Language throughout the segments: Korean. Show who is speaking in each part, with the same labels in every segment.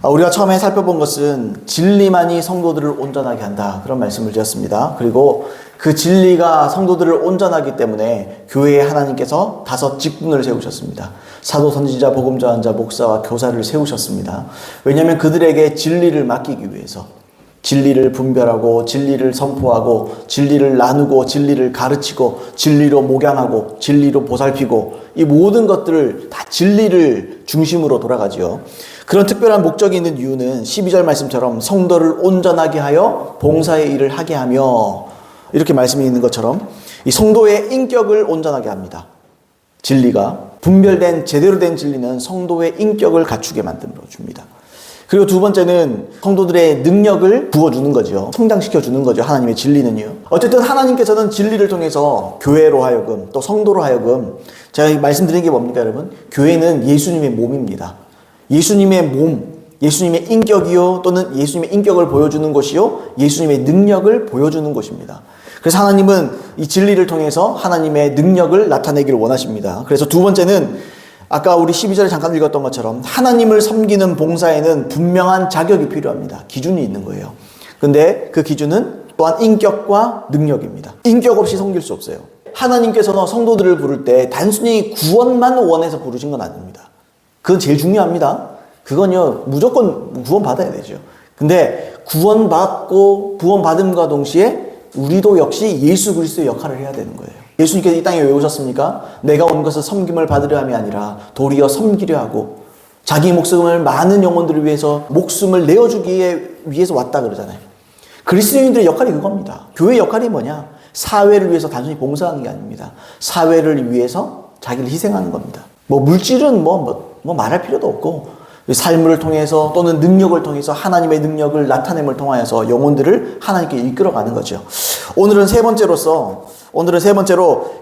Speaker 1: 우리가 처음에 살펴본 것은 진리만이 성도들을 온전하게 한다, 그런 말씀을 드렸습니다. 그리고 그 진리가 성도들을 온전하기 때문에 교회에 하나님께서 5 직분을 세우셨습니다. 사도, 선지자, 복음 전환자, 목사와 교사를 세우셨습니다. 왜냐하면 그들에게 진리를 맡기기 위해서, 진리를 분별하고 진리를 선포하고 진리를 나누고 진리를 가르치고 진리로 목양하고 진리로 보살피고, 이 모든 것들을 다 진리를 중심으로 돌아가지요. 그런 특별한 목적이 있는 이유는 12절 말씀처럼 성도를 온전하게 하여 봉사의 일을 하게 하며, 이렇게 말씀이 있는 것처럼 이 성도의 인격을 온전하게 합니다. 진리가 분별된 제대로 된 진리는 성도의 인격을 갖추게 만들어 줍니다. 그리고 두 번째는 성도들의 능력을 부어주는 거죠. 성장시켜주는 거죠. 하나님의 진리는요. 어쨌든 하나님께서는 진리를 통해서 교회로 하여금, 또 성도로 하여금, 제가 말씀드린 게 뭡니까 여러분? 교회는 예수님의 몸입니다. 예수님의 몸, 예수님의 인격이요, 또는 예수님의 인격을 보여주는 것이요, 예수님의 능력을 보여주는 것입니다. 그래서 하나님은 이 진리를 통해서 하나님의 능력을 나타내기를 원하십니다. 그래서 두 번째는 아까 우리 12절에 잠깐 읽었던 것처럼 하나님을 섬기는 봉사에는 분명한 자격이 필요합니다. 기준이 있는 거예요. 근데 그 기준은 또한 인격과 능력입니다. 인격 없이 섬길 수 없어요. 하나님께서는 성도들을 부를 때 단순히 구원만 원해서 부르신 건 아닙니다. 그건 제일 중요합니다. 그건요, 무조건 구원받아야 되죠. 근데 구원받고 구원받음과 동시에 우리도 역시 예수 그리스도의 역할을 해야 되는 거예요. 예수님께서 이 땅에 왜 오셨습니까? 내가 온 것은 섬김을 받으려 함이 아니라 도리어 섬기려 하고 자기 목숨을 많은 영혼들을 위해서 목숨을 내어주기 위해서 왔다 그러잖아요. 그리스도인들의 역할이 그겁니다. 교회의 역할이 뭐냐? 사회를 위해서 단순히 봉사하는 게 아닙니다. 사회를 위해서 자기를 희생하는 겁니다. 물질은 말할 필요도 없고, 삶을 통해서 또는 능력을 통해서 하나님의 능력을 나타냄을 통하여서 영혼들을 하나님께 이끌어가는 거죠. 오늘은 세 번째로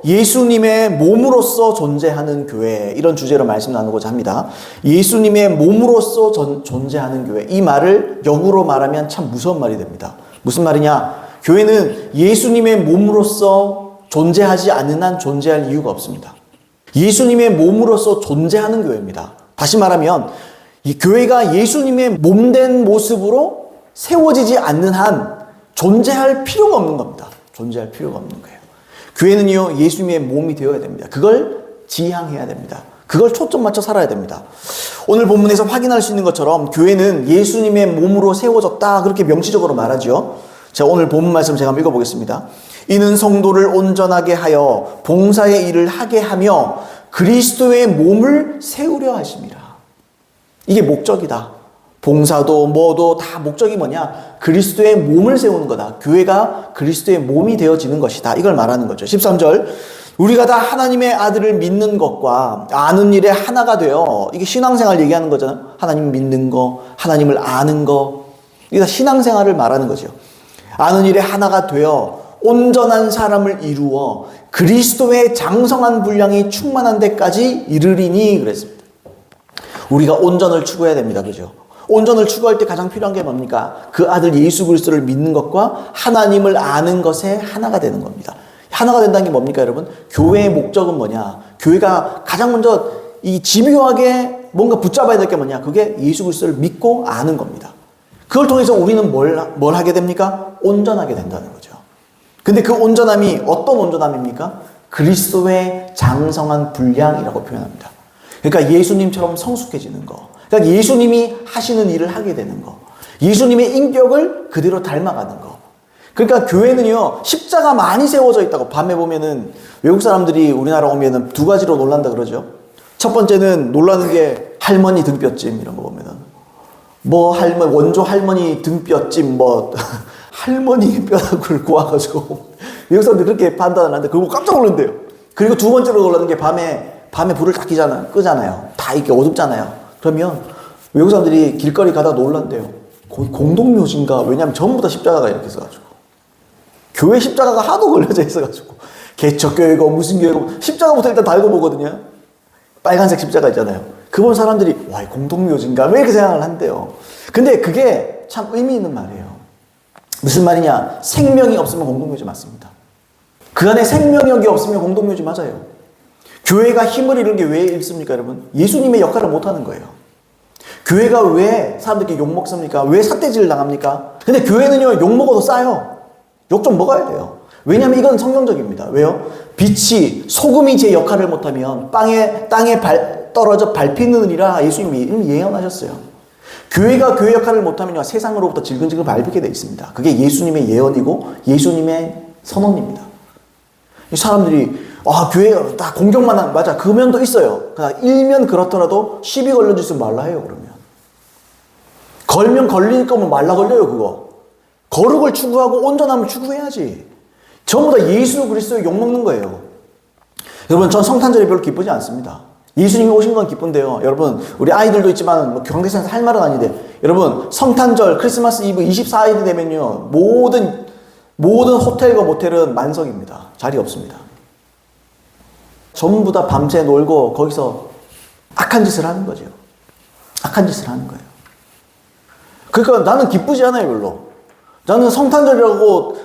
Speaker 1: 예수님의 몸으로서 존재하는 교회, 이런 주제로 말씀 나누고자 합니다. 예수님의 몸으로서 존재하는 교회, 이 말을 역으로 말하면 참 무서운 말이 됩니다. 무슨 말이냐? 교회는 예수님의 몸으로서 존재하지 않는 한 존재할 이유가 없습니다. 예수님의 몸으로서 존재하는 교회입니다. 다시 말하면 이 교회가 예수님의 몸된 모습으로 세워지지 않는 한 존재할 필요가 없는 겁니다. 존재할 필요가 없는 거예요. 교회는요, 예수님의 몸이 되어야 됩니다. 그걸 지향해야 됩니다. 그걸 초점 맞춰 살아야 됩니다. 오늘 본문에서 확인할 수 있는 것처럼 교회는 예수님의 몸으로 세워졌다, 그렇게 명시적으로 말하죠. 자, 오늘 본문 말씀 제가 한번 읽어보겠습니다. 이는 성도를 온전하게 하여 봉사의 일을 하게 하며 그리스도의 몸을 세우려 하심이라. 이게 목적이다. 봉사도 뭐도 다 목적이 뭐냐? 그리스도의 몸을 세우는 거다. 교회가 그리스도의 몸이 되어지는 것이다. 이걸 말하는 거죠. 13절. 우리가 다 하나님의 아들을 믿는 것과 아는 일에 하나가 되어, 이게 신앙생활 얘기하는 거잖아요. 하나님 믿는 거, 하나님을 아는 거. 이게 다 신앙생활을 말하는 거죠. 아는 일에 하나가 되어 온전한 사람을 이루어 그리스도의 장성한 분량이 충만한 데까지 이르리니 그랬습니다. 우리가 온전을 추구해야 됩니다. 그죠? 온전을 추구할 때 가장 필요한 게 뭡니까? 그 아들 예수 그리스도를 믿는 것과 하나님을 아는 것에 하나가 되는 겁니다. 하나가 된다는 게 뭡니까, 여러분? 교회의 목적은 뭐냐? 교회가 가장 먼저 이 집요하게 뭔가 붙잡아야 될 게 뭐냐? 그게 예수 그리스도를 믿고 아는 겁니다. 그걸 통해서 우리는 뭘 하게 됩니까? 온전하게 된다는 거죠. 근데 그 온전함이 어떤 온전함입니까? 그리스도의 장성한 분량이라고 표현합니다. 그러니까 예수님처럼 성숙해지는 거. 그러니까 예수님이 하시는 일을 하게 되는 거. 예수님의 인격을 그대로 닮아가는 거. 그러니까 교회는요, 십자가 많이 세워져 있다고. 밤에 보면은 외국 사람들이 우리나라 오면은 2가지로 놀란다 그러죠. 첫 번째는 놀라는 게 할머니 등뼈찜, 이런 거 보면은. 원조 할머니 등뼈찜, 할머니 뼈다구를 구워가지고 외국 사람들이 그렇게 판단을 하는데 그거 깜짝 놀란대요. 그리고 두 번째로 놀라는 게 밤에 불을 다 끄잖아요. 다 이렇게 어둡잖아요. 그러면 외국 사람들이 길거리 가다가 놀란대요. 거의 공동묘지인가? 왜냐하면 전부 다 십자가가 이렇게 있어가지고. 교회 십자가가 하도 걸려져 있어가지고. 개척교회고 무슨 교회고 십자가부터 일단 달고 보거든요. 빨간색 십자가 있잖아요. 그 본 사람들이 와, 공동묘지인가? 왜 이렇게 생각을 한대요. 근데 그게 참 의미 있는 말이에요. 무슨 말이냐? 생명이 없으면 공동묘지 맞습니다. 그 안에 생명력이 없으면 공동묘지 맞아요. 교회가 힘을 잃은 게 왜 있습니까, 여러분? 예수님의 역할을 못하는 거예요. 교회가 왜 사람들께 욕먹습니까? 왜 삿대질을 당합니까? 근데 교회는요, 욕먹어도 싸요. 욕 좀 먹어야 돼요. 왜냐하면 이건 성경적입니다. 왜요? 빛이, 소금이 제 역할을 못하면 땅에 떨어져 밟히느니라 예수님이 이미 예언하셨어요. 교회가 교회 역할을 못하면요, 세상으로부터 질근질근 밟히게 돼 있습니다. 그게 예수님의 예언이고 예수님의 선언입니다. 이 사람들이 교회가 다 공격만 하는, 맞아, 그 면도 있어요. 그러나 일면 그렇더라도 시비 걸려주지 말라 해요. 그러면 걸면 걸릴 거면 말라 걸려요. 그거 거룩을 추구하고 온전함을 추구해야지. 전부 다 예수 그리스도의 욕먹는 거예요. 여러분, 전 성탄절이 별로 기쁘지 않습니다. 예수님이 오신 건 기쁜데요. 여러분, 우리 아이들도 있지만 뭐 경계선에서 할 말은 아닌데, 여러분, 성탄절 크리스마스 이브 24일이 되면요, 모든 호텔과 모텔은 만석입니다. 자리 없습니다. 전부 다 밤새 놀고 거기서 악한 짓을 하는 거죠. 악한 짓을 하는 거예요. 그러니까 나는 기쁘지 않아요, 별로. 나는 성탄절이라고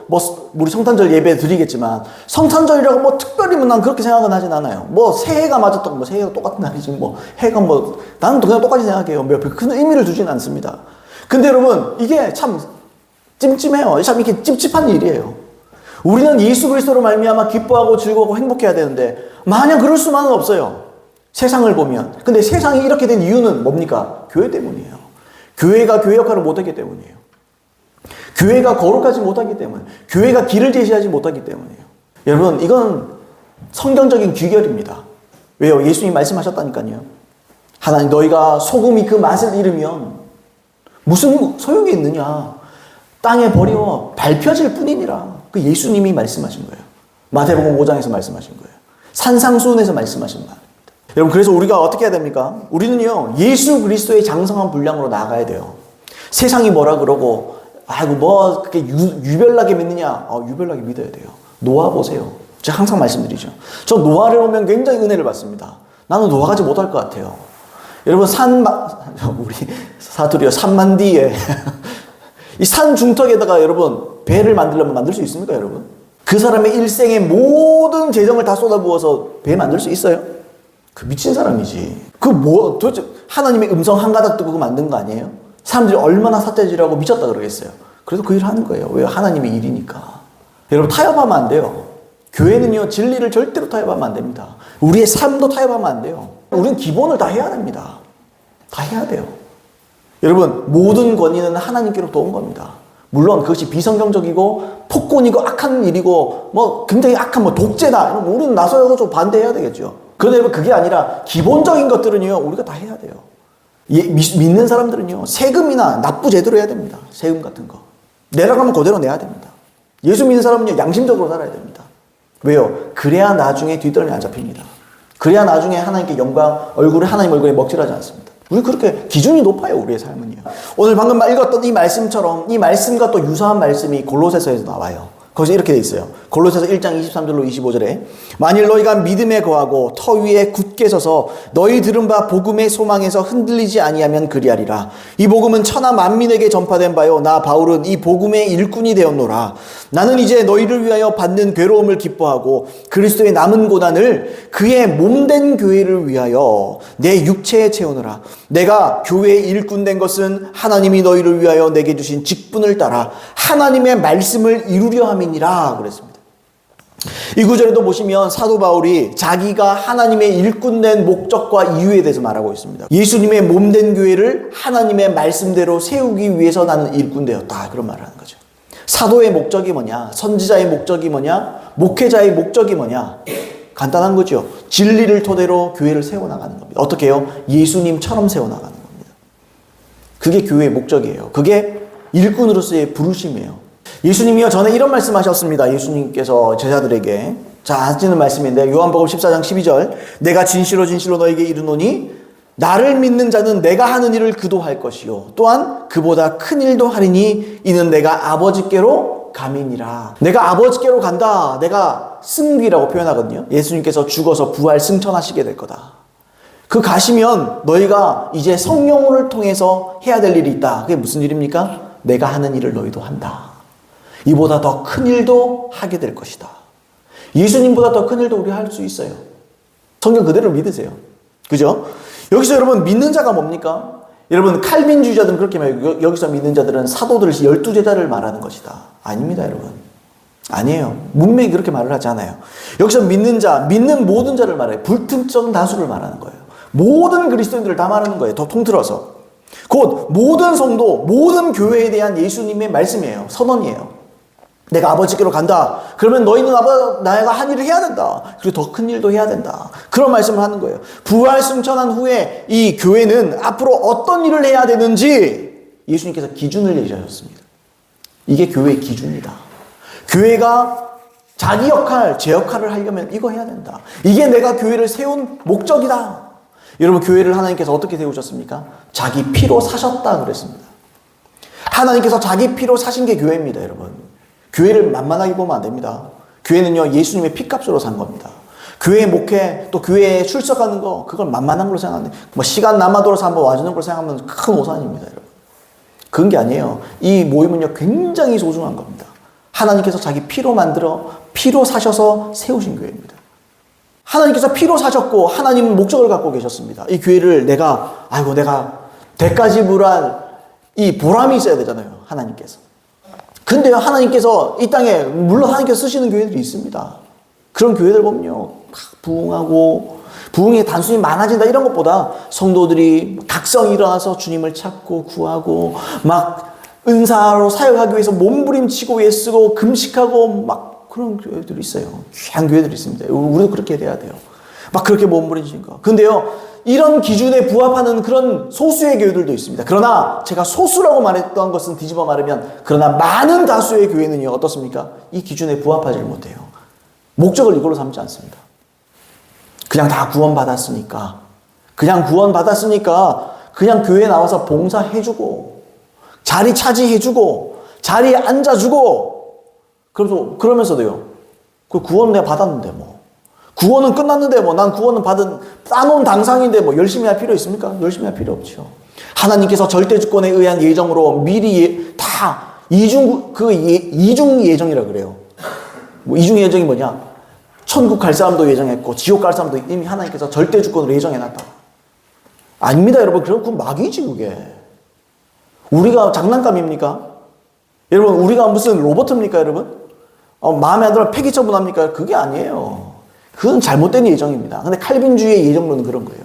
Speaker 1: 우리 성탄절 예배 드리겠지만 성탄절이라고 특별히 난 그렇게 생각은 하진 않아요. 새해가 맞았다고 새해가 똑같은 날이지 해가 나는 그냥 똑같이 생각해요. 큰 의미를 두지는 않습니다. 근데 여러분, 이게 참 찜찜해요. 참 이렇게 찝찝한 일이에요. 우리는 예수 그리스도로 말미암아 기뻐하고 즐거워하고 행복해야 되는데 마냥 그럴 수만은 없어요. 세상을 보면. 근데 세상이 이렇게 된 이유는 뭡니까? 교회 때문이에요. 교회가 교회 역할을 못하기 때문이에요. 교회가 거룩하지 못하기 때문에, 교회가 길을 제시하지 못하기 때문이에요. 여러분, 이건 성경적인 귀결입니다. 왜요? 예수님이 말씀하셨다니까요. 하나님, 너희가 소금이 그 맛을 잃으면 무슨 소용이 있느냐? 땅에 버리워 밟혀질 뿐이니라. 그 예수님이 말씀하신 거예요. 마태복음 5장에서 말씀하신 거예요. 산상수훈에서 말씀하신 말입니다. 여러분, 그래서 우리가 어떻게 해야 됩니까? 우리는요, 예수 그리스도의 장성한 분량으로 나가야 돼요. 세상이 뭐라 그러고 그렇게 유별나게 믿느냐? 유별나게 믿어야 돼요. 노아 보세요. 제가 항상 말씀드리죠. 저 노아를 보면 굉장히 은혜를 받습니다. 나는 노아 가지 못할 것 같아요. 여러분, 우리 사투리요, 산만디에 이 산 중턱에다가 여러분 배를 만들려면 만들 수 있습니까, 여러분? 그 사람의 일생의 모든 재정을 다 쏟아부어서 배 만들 수 있어요? 그 미친 사람이지. 도대체 하나님의 음성 한 가닥 듣고 만든 거 아니에요? 사람들이 얼마나 삿대질하고 미쳤다 그러겠어요. 그래서 그 일을 하는 거예요. 왜요? 하나님의 일이니까. 여러분, 타협하면 안 돼요. 교회는요, 진리를 절대로 타협하면 안 됩니다. 우리의 삶도 타협하면 안 돼요. 우리는 기본을 다 해야 됩니다. 다 해야 돼요. 여러분, 모든 권위는 하나님께로부터 온 겁니다. 물론 그것이 비성경적이고 폭군이고 악한 일이고 굉장히 악한 독재다, 우리는 나서서 반대해야 되겠죠. 그런데 여러분, 그게 아니라 기본적인 것들은요, 우리가 다 해야 돼요. 믿는 사람들은요, 세금이나 납부 제대로 해야 됩니다. 세금 같은 거 내라가면 그대로 내야 됩니다. 예수 믿는 사람은요, 양심적으로 살아야 됩니다. 왜요? 그래야 나중에 뒷덜미 안 잡힙니다. 그래야 나중에 하나님께 하나님 얼굴에 먹칠하지 않습니다. 우리 그렇게 기준이 높아요, 우리의 삶은요. 오늘 방금 읽었던 이 말씀처럼, 이 말씀과 또 유사한 말씀이 골로새서에서 나와요. 거기서 이렇게 돼 있어요. 골로새서 1장 23절로 25절에 만일 너희가 믿음에 거하고 터 위에 굳게 서서 너희 들은 바 복음의 소망에서 흔들리지 아니하면 그리하리라. 이 복음은 천하 만민에게 전파된 바요, 나 바울은 이 복음의 일꾼이 되었노라. 나는 이제 너희를 위하여 받는 괴로움을 기뻐하고 그리스도의 남은 고난을 그의 몸된 교회를 위하여 내 육체에 채우느라. 내가 교회의 일꾼 된 것은 하나님이 너희를 위하여 내게 주신 직분을 따라 하나님의 말씀을 이루려 함이니라 그랬습니다. 이 구절에도 보시면 사도 바울이 자기가 하나님의 일꾼된 목적과 이유에 대해서 말하고 있습니다. 예수님의 몸된 교회를 하나님의 말씀대로 세우기 위해서 나는 일꾼 되었다, 그런 말을 하는 거죠. 사도의 목적이 뭐냐? 선지자의 목적이 뭐냐? 목회자의 목적이 뭐냐? 간단한 거죠. 진리를 토대로 교회를 세워나가는 겁니다. 어떻게 해요? 예수님처럼 세워나가는 겁니다. 그게 교회의 목적이에요. 그게 일꾼으로서의 부르심이에요. 예수님이요, 전에 이런 말씀하셨습니다. 예수님께서 제자들에게 하시는 말씀인데, 요한복음 14장 12절 내가 진실로 진실로 너에게 이르노니 나를 믿는 자는 내가 하는 일을 그도 할 것이요 또한 그보다 큰 일도 하리니 이는 내가 아버지께로 감이니라. 내가 아버지께로 간다. 내가 승귀라고 표현하거든요. 예수님께서 죽어서 부활 승천하시게 될 거다. 그 가시면 너희가 이제 성령을 통해서 해야 될 일이 있다. 그게 무슨 일입니까? 내가 하는 일을 너희도 한다. 이보다 더 큰 일도 하게 될 것이다. 예수님보다 더 큰 일도 우리 할 수 있어요. 성경 그대로 믿으세요. 그죠? 여기서 여러분, 믿는 자가 뭡니까? 여러분 칼빈주의자들은 그렇게 말해요. 여기서 믿는 자들은 사도들 12제자를 말하는 것이다. 아닙니다, 여러분. 아니에요. 문맥이 그렇게 말을 하지 않아요. 여기서 믿는 자, 믿는 모든 자를 말해요. 불특정 다수를 말하는 거예요. 모든 그리스도인들을 다 말하는 거예요. 더 통틀어서. 곧 모든 성도, 모든 교회에 대한 예수님의 말씀이에요. 선언이에요. 내가 아버지께로 간다. 그러면 너희는 나가 한 일을 해야 된다. 그리고 더 큰 일도 해야 된다. 그런 말씀을 하는 거예요. 부활 승천한 후에 이 교회는 앞으로 어떤 일을 해야 되는지 예수님께서 기준을 내주셨습니다. 이게 교회의 기준이다. 교회가 자기 역할, 제 역할을 하려면 이거 해야 된다. 이게 내가 교회를 세운 목적이다. 여러분 교회를 하나님께서 어떻게 세우셨습니까? 자기 피로 사셨다 그랬습니다. 하나님께서 자기 피로 사신 게 교회입니다, 여러분. 교회를 만만하게 보면 안 됩니다. 교회는요, 예수님의 피값으로 산 겁니다. 교회 목회, 또 교회에 출석하는 거, 그걸 만만한 걸로 생각하는데, 뭐 시간 남아돌아서 한번 와주는 걸로 생각하면 큰 오산입니다, 여러분. 그런 게 아니에요. 이 모임은요, 굉장히 소중한 겁니다. 하나님께서 자기 피로 만들어, 피로 사셔서 세우신 교회입니다. 하나님께서 피로 사셨고, 하나님은 목적을 갖고 계셨습니다. 이 교회를 내가 대가 지불할 이 보람이 있어야 되잖아요, 하나님께서. 근데요, 하나님께서 이 땅에, 물론 하나님께서 쓰시는 교회들이 있습니다. 그런 교회들 보면요, 부흥하고, 부흥이 단순히 많아진다 이런 것보다 성도들이 각성이 일어나서 주님을 찾고 구하고, 막 은사로 사역하기 위해서 몸부림치고 애쓰고 금식하고 막 그런 교회들이 있어요. 귀한 교회들이 있습니다. 우리도 그렇게 돼야 돼요. 막 그렇게 몸부림치는 거. 근데요, 이런 기준에 부합하는 그런 소수의 교회들도 있습니다. 그러나 제가 소수라고 말했던 것은 뒤집어 말하면, 그러나 많은 다수의 교회는요, 어떻습니까? 이 기준에 부합하지 못해요. 목적을 이걸로 삼지 않습니다. 그냥 다 구원받았으니까 그냥 교회에 나와서 봉사해주고 자리 차지해주고 자리에 앉아주고, 그러면서도요, 그 구원 내가 받았는데 뭐, 구원은 끝났는데 뭐, 난 구원은 따놓은 당상인데 뭐 열심히 할 필요 있습니까? 열심히 할 필요 없죠. 하나님께서 절대 주권에 의한 예정으로 미리 다 이중 예정이라 그래요. 뭐 이중 예정이 뭐냐? 천국 갈 사람도 예정했고 지옥 갈 사람도 이미 하나님께서 절대 주권으로 예정해놨다. 아닙니다, 여러분. 그건 마귀지, 그게. 우리가 장난감입니까? 여러분, 우리가 무슨 로봇입니까, 여러분? 마음에 안 들면 폐기 처분합니까? 그게 아니에요. 그건 잘못된 예정입니다. 근데 칼빈주의의 예정론은 그런 거예요.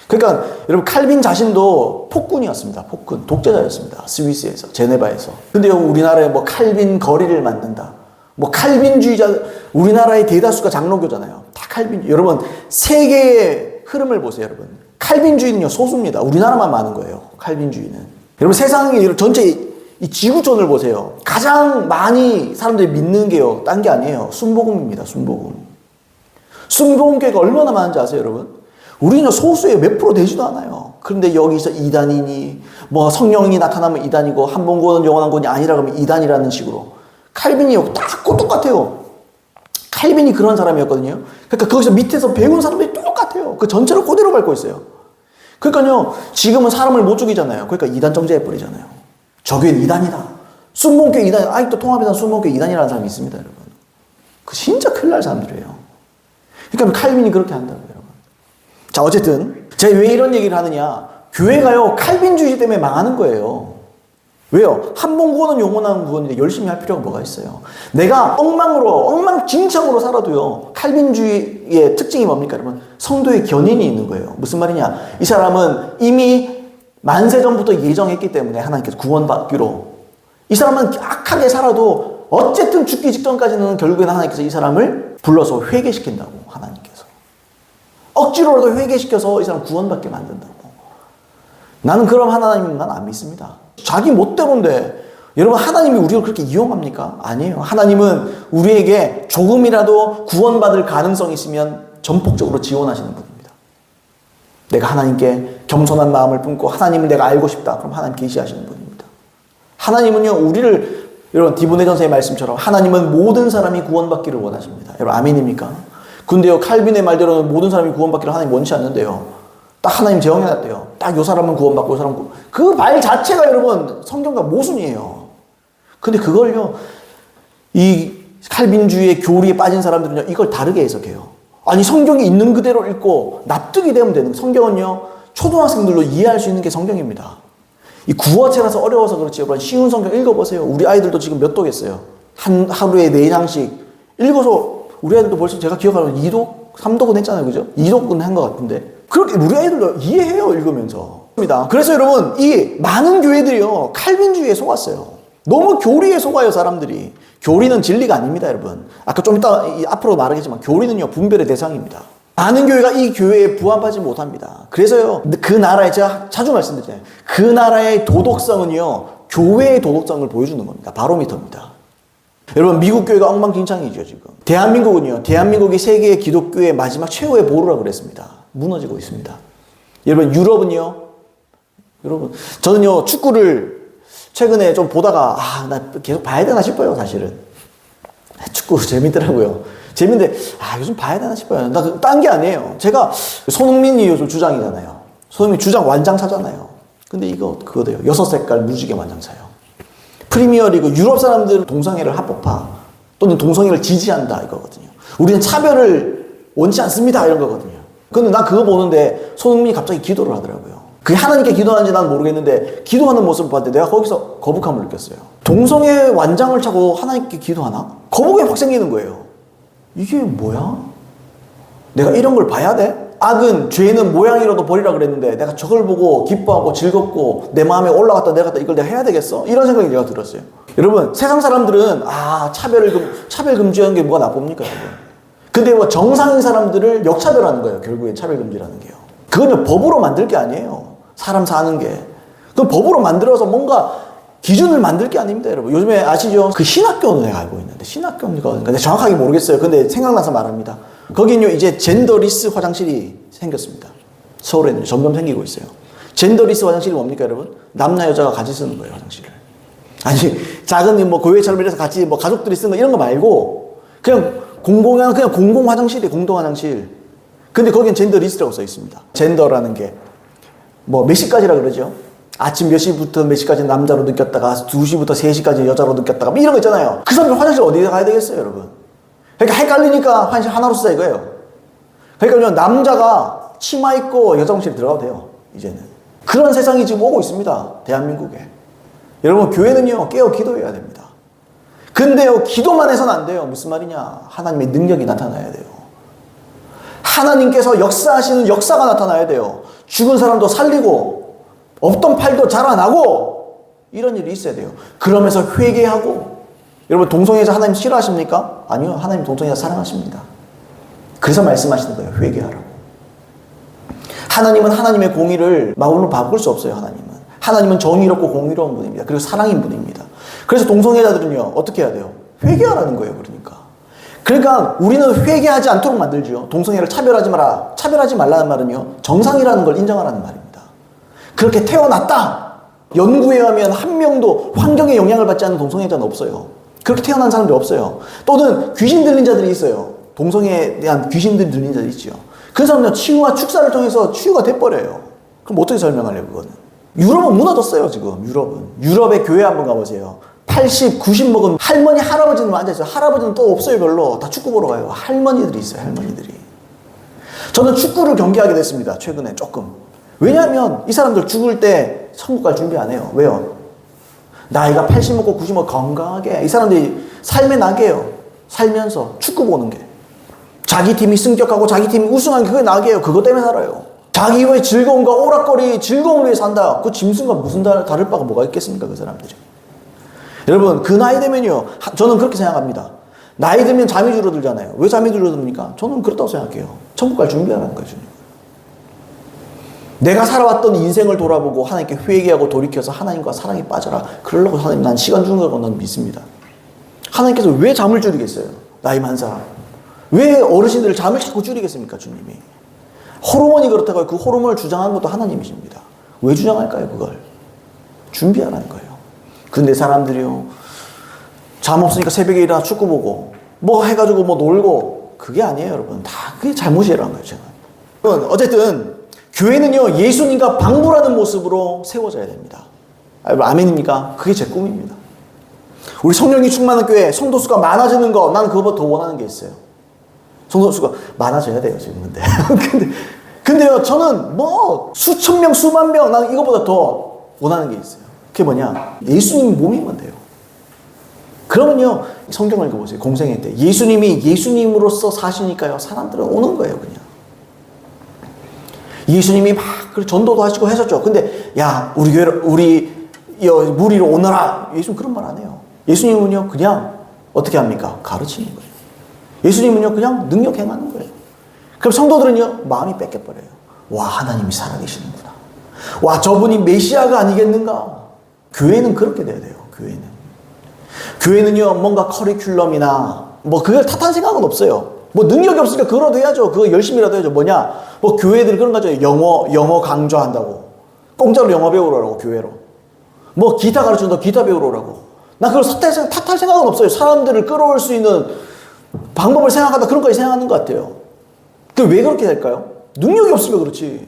Speaker 1: 그러니까 여러분, 칼빈 자신도 폭군이었습니다. 폭군, 독재자였습니다. 스위스에서, 제네바에서. 근데요, 우리나라에 뭐 칼빈 거리를 만든다, 뭐 칼빈주의자, 우리나라의 대다수가 장로교잖아요. 다 칼빈. 여러분, 세계의 흐름을 보세요, 여러분. 칼빈주의는요, 소수입니다. 우리나라만 많은 거예요, 칼빈주의는. 여러분, 세상의 전체 이 지구촌을 보세요. 가장 많이 사람들이 믿는 게요, 딴 게 아니에요. 순복음입니다, 순복음. 순복음교회가 얼마나 많은지 아세요, 여러분? 우리는 소수의 몇 프로 되지도 않아요. 그런데 여기서 이단이니, 뭐 성령이 나타나면 이단이고, 한 번 구원은 영원한 구원이 아니라 그러면 이단이라는 식으로. 칼빈이요, 딱 똑같아요. 칼빈이 그런 사람이었거든요. 그러니까 거기서 밑에서 배운 사람들이 똑같아요. 그 전체를 그대로 밟고 있어요. 그러니까요, 지금은 사람을 못 죽이잖아요. 그러니까 이단 정죄해버리잖아요. 저 교회는 이단이다. 순복음교회 이단, 아직도 통합에서 순복음교회 이단이라는 사람이 있습니다, 여러분. 그 진짜 큰일 날 사람들이에요. 그러니까 칼빈이 그렇게 한다고요, 여러분. 자, 어쨌든 제가 왜 이런 얘기를 하느냐? 교회가요, 칼빈주의 때문에 망하는 거예요. 왜요? 한 번 구원은 영원한 구원인데 열심히 할 필요가 뭐가 있어요? 내가 엉망진창으로 살아도요, 칼빈주의의 특징이 뭡니까, 여러분? 성도의 견인이 있는 거예요. 무슨 말이냐? 이 사람은 이미 만세전부터 예정했기 때문에 하나님께서 구원받기로, 이 사람은 악하게 살아도 어쨌든 죽기 직전까지는 결국에는 하나님께서 이 사람을 불러서 회개시킨다고, 하나님께서. 억지로라도 회개시켜서 이 사람 구원받게 만든다고. 나는 그런 하나님은 난 안 믿습니다. 자기 멋대로인데, 여러분, 하나님이 우리를 그렇게 이용합니까? 아니에요. 하나님은 우리에게 조금이라도 구원받을 가능성이 있으면 전폭적으로 지원하시는 분입니다. 내가 하나님께 겸손한 마음을 품고 하나님을 내가 알고 싶다, 그럼 하나님 계시하시는 분입니다. 하나님은요, 우리를, 여러분, 디보네전서의 말씀처럼 하나님은 모든 사람이 구원받기를 원하십니다. 여러분, 아멘입니까? 근데요, 칼빈의 말대로는 모든 사람이 구원받기를 하나님 원치 않는데요, 딱 하나님 제정해놨대요. 딱 요 사람은 구원받고 요 사람은 그 말 자체가 여러분 성경과 모순이에요. 근데 그걸요, 이 칼빈주의의 교리에 빠진 사람들은요, 이걸 다르게 해석해요. 아니, 성경이 있는 그대로 읽고 납득이 되면 되는, 성경은요, 초등학생들도 이해할 수 있는 게 성경입니다. 이 구어체라서 어려워서 그렇지 여러분 쉬운 성경 읽어보세요. 우리 아이들도 지금 몇 독했어요. 하루에 4장씩 읽어서 우리 아이들도 벌써 제가 기억하는 2독, 3독은 했잖아요. 그죠? 2독은 한 것 같은데 그렇게 우리 아이들도 이해해요. 읽으면서. 그래서 여러분 이 많은 교회들이요 칼빈주의에 속았어요. 너무 교리에 속아요. 사람들이. 교리는 진리가 아닙니다. 여러분. 아까 좀 이따 앞으로 말하겠지만 교리는요 분별의 대상입니다. 많은 교회가 이 교회에 부합하지 못합니다. 그래서요 그 나라의 제가 자주 말씀드리잖아요. 그 나라의 도덕성은요 교회의 도덕성을 보여주는 겁니다. 바로미터입니다. 여러분 미국 교회가 엉망진창이죠 지금. 대한민국이 세계 기독교의 마지막 최후의 보루라고 그랬습니다. 무너지고 있습니다. 여러분 유럽은요. 여러분 저는요 축구를 최근에 좀 보다가 나 계속 봐야 되나 싶어요. 사실은 축구 재밌더라고요. 재밌는데 요즘 봐야 되나 싶어요. 나 딴 게 아니에요. 제가 손흥민이 요즘 주장이잖아요. 손흥민 주장 완장차잖아요. 근데 그거대요. 6색깔 무지개 완장차요. 프리미어리그 유럽 사람들은 동성애를 합법화 또는 동성애를 지지한다 이거거든요. 우리는 차별을 원치 않습니다 이런 거거든요. 근데 난 그거 보는데 손흥민이 갑자기 기도를 하더라고요. 그게 하나님께 기도하는지 난 모르겠는데 기도하는 모습을 봤는데 내가 거기서 거북함을 느꼈어요. 동성애 완장을 차고 하나님께 기도하나? 거북이 확 생기는 거예요. 이게 뭐야? 내가 이런 걸 봐야 돼? 악은 죄는 모양이라도 버리라 그랬는데 내가 저걸 보고 기뻐하고 즐겁고 내 마음에 올라갔다 내려갔다 이걸 내가 해야 되겠어? 이런 생각이 제가 들었어요. 여러분 세상 사람들은 차별 금지하는 게 뭐가 나쁩니까 여러분? 근데 뭐 정상인 사람들을 역차별하는 거예요. 결국엔 차별 금지라는 게요. 그건 법으로 만들 게 아니에요. 사람 사는 게. 그건 법으로 만들어서 뭔가 기준을 만들 게 아닙니다, 여러분. 요즘에 아시죠? 그 신학교는 내가 알고 있는데, 신학교인가? 근데 정확하게 모르겠어요. 근데 생각나서 말합니다. 거긴요, 이제 젠더리스 화장실이 생겼습니다. 서울에는 점점 생기고 있어요. 젠더리스 화장실이 뭡니까, 여러분? 남자, 여자가 같이 쓰는 거예요, 화장실을. 아니, 작은 뭐 교회처럼 이래서 같이 뭐 가족들이 쓰는 거 이런 거 말고, 그냥 공공 화장실이에요, 공동 화장실. 근데 거긴 젠더리스라고 써 있습니다. 젠더라는 게, 뭐 몇 시까지라 그러죠? 아침 몇 시부터 몇 시까지 남자로 느꼈다가 2시부터 3시까지 여자로 느꼈다가 뭐 이런 거 있잖아요. 그 사람들 화장실 어디에 가야 되겠어요, 여러분? 그러니까 헷갈리니까 화장실 하나로 쓰자 이거예요. 그러니까 남자가 치마 입고 여자 화장실에 들어가도 돼요, 이제는. 그런 세상이 지금 오고 있습니다, 대한민국에. 여러분, 교회는요, 깨어 기도해야 됩니다. 근데요, 기도만 해서는 안 돼요. 무슨 말이냐? 하나님의 능력이 나타나야 돼요. 하나님께서 역사하시는 역사가 나타나야 돼요. 죽은 사람도 살리고 없던 팔도 자라나고 이런 일이 있어야 돼요. 그러면서 회개하고. 여러분 동성애자 하나님 싫어하십니까? 아니요. 하나님 동성애자 사랑하십니다. 그래서 말씀하시는 거예요. 회개하라고. 하나님은 하나님의 공의를 마음으로 바꿀 수 없어요. 하나님은 정의롭고 공의로운 분입니다. 그리고 사랑인 분입니다. 그래서 동성애자들은요. 어떻게 해야 돼요? 회개하라는 거예요. 그러니까 우리는 회개하지 않도록 만들죠. 동성애를 차별하지 마라. 차별하지 말라는 말은요. 정상이라는 걸 인정하라는 말입니다. 그렇게 태어났다. 연구에 의하면 한 명도 환경의 영향을 받지 않는 동성애자는 없어요. 그렇게 태어난 사람들이 없어요. 또는 귀신 들린 자들이 있어요. 동성애에 대한 귀신 들린 자들이 있죠. 그 사람은 치유와 축사를 통해서 치유가 돼버려요. 그럼 어떻게 설명하려고 그거는. 유럽은 무너졌어요 지금. 유럽의 교회 한번 가보세요. 80, 90 먹은 할머니, 할아버지는 앉아있어요. 할아버지는 또 없어요 별로. 다 축구 보러 가요. 할머니들이 있어요. 할머니들이. 저는 축구를 경기하게 됐습니다. 최근에 조금. 왜냐하면 이 사람들 죽을 때 천국 갈 준비 안 해요. 왜요? 나이가 80 먹고 90 먹고 건강하게. 이 사람들이 삶의 낙이에요. 살면서 축구 보는 게. 자기 팀이 승격하고 자기 팀이 우승한 게 그게 낙이에요. 그것 때문에 살아요. 자기의 즐거움과 오락거리 즐거움을 위해 산다. 그 짐승과 무슨 다를 바가 뭐가 있겠습니까? 그 사람들이. 여러분 그 나이 되면요. 저는 그렇게 생각합니다. 나이 들면 잠이 줄어들잖아요. 왜 잠이 줄어듭니까? 저는 그렇다고 생각해요. 천국 갈 준비하라는 거죠. 내가 살아왔던 인생을 돌아보고 하나님께 회개하고 돌이켜서 하나님과 사랑에 빠져라. 그러려고 하나님 난 시간 주는 거라고 난 믿습니다. 하나님께서 왜 잠을 줄이겠어요? 나이 많은 사람. 왜 어르신들 잠을 자꾸 줄이겠습니까? 주님이. 호르몬이 그렇다고 그 호르몬을 주장하는 것도 하나님이십니다. 왜 주장할까요? 그걸. 준비하라는 거예요. 근데 사람들이요. 잠 없으니까 새벽에 일어나 축구 보고 뭐 해가지고 뭐 놀고 그게 아니에요 여러분. 다 그게 잘못이라는 거예요. 제가. 여러분 어쨌든 교회는요 예수님과 방불하는 모습으로 세워져야 됩니다. 아멘입니까? 그게 제 꿈입니다. 우리 성령이 충만한 교회 성도수가 많아지는 거 난 그거보다 더 원하는 게 있어요. 성도수가 많아져야 돼요 지금 근데 근데요, 저는 뭐 수천 명, 수만 명, 난 이거보다 더 원하는 게 있어요. 그게 뭐냐? 예수님 몸이면 돼요. 그러면요, 성경을 읽어보세요. 공생애 때 예수님이 예수님으로서 사시니까요, 사람들은 오는 거예요, 그냥. 예수님이 막 전도도 하시고 하셨죠. 근데 야, 우리 교회, 우리 무리로 오너라. 예수님 그런 말 안 해요. 예수님은요, 그냥 어떻게 합니까? 가르치는 거예요. 예수님은요, 그냥 능력 행하는 거예요. 그럼 성도들은요, 마음이 뺏겨버려요. 와, 하나님이 살아계시는구나. 와, 저분이 메시아가 아니겠는가? 교회는 그렇게 돼야 돼요, 교회는. 교회는요, 뭔가 커리큘럼이나, 뭐, 그걸 탓할 생각은 없어요. 뭐, 능력이 없으니까 그거라도 해야죠. 그거 열심히라도 해야죠. 뭐냐? 뭐, 교회들 그런 거죠. 영어 강조한다고. 공짜로 영어 배우라고, 교회로. 뭐, 기타 가르쳐준다고 기타 배우러 오라고. 나 그걸 탓할 생각은 없어요. 사람들을 끌어올 수 있는 방법을 생각하다 그런 거에 생각하는 것 같아요. 그 왜 그렇게 될까요? 능력이 없으면 그렇지.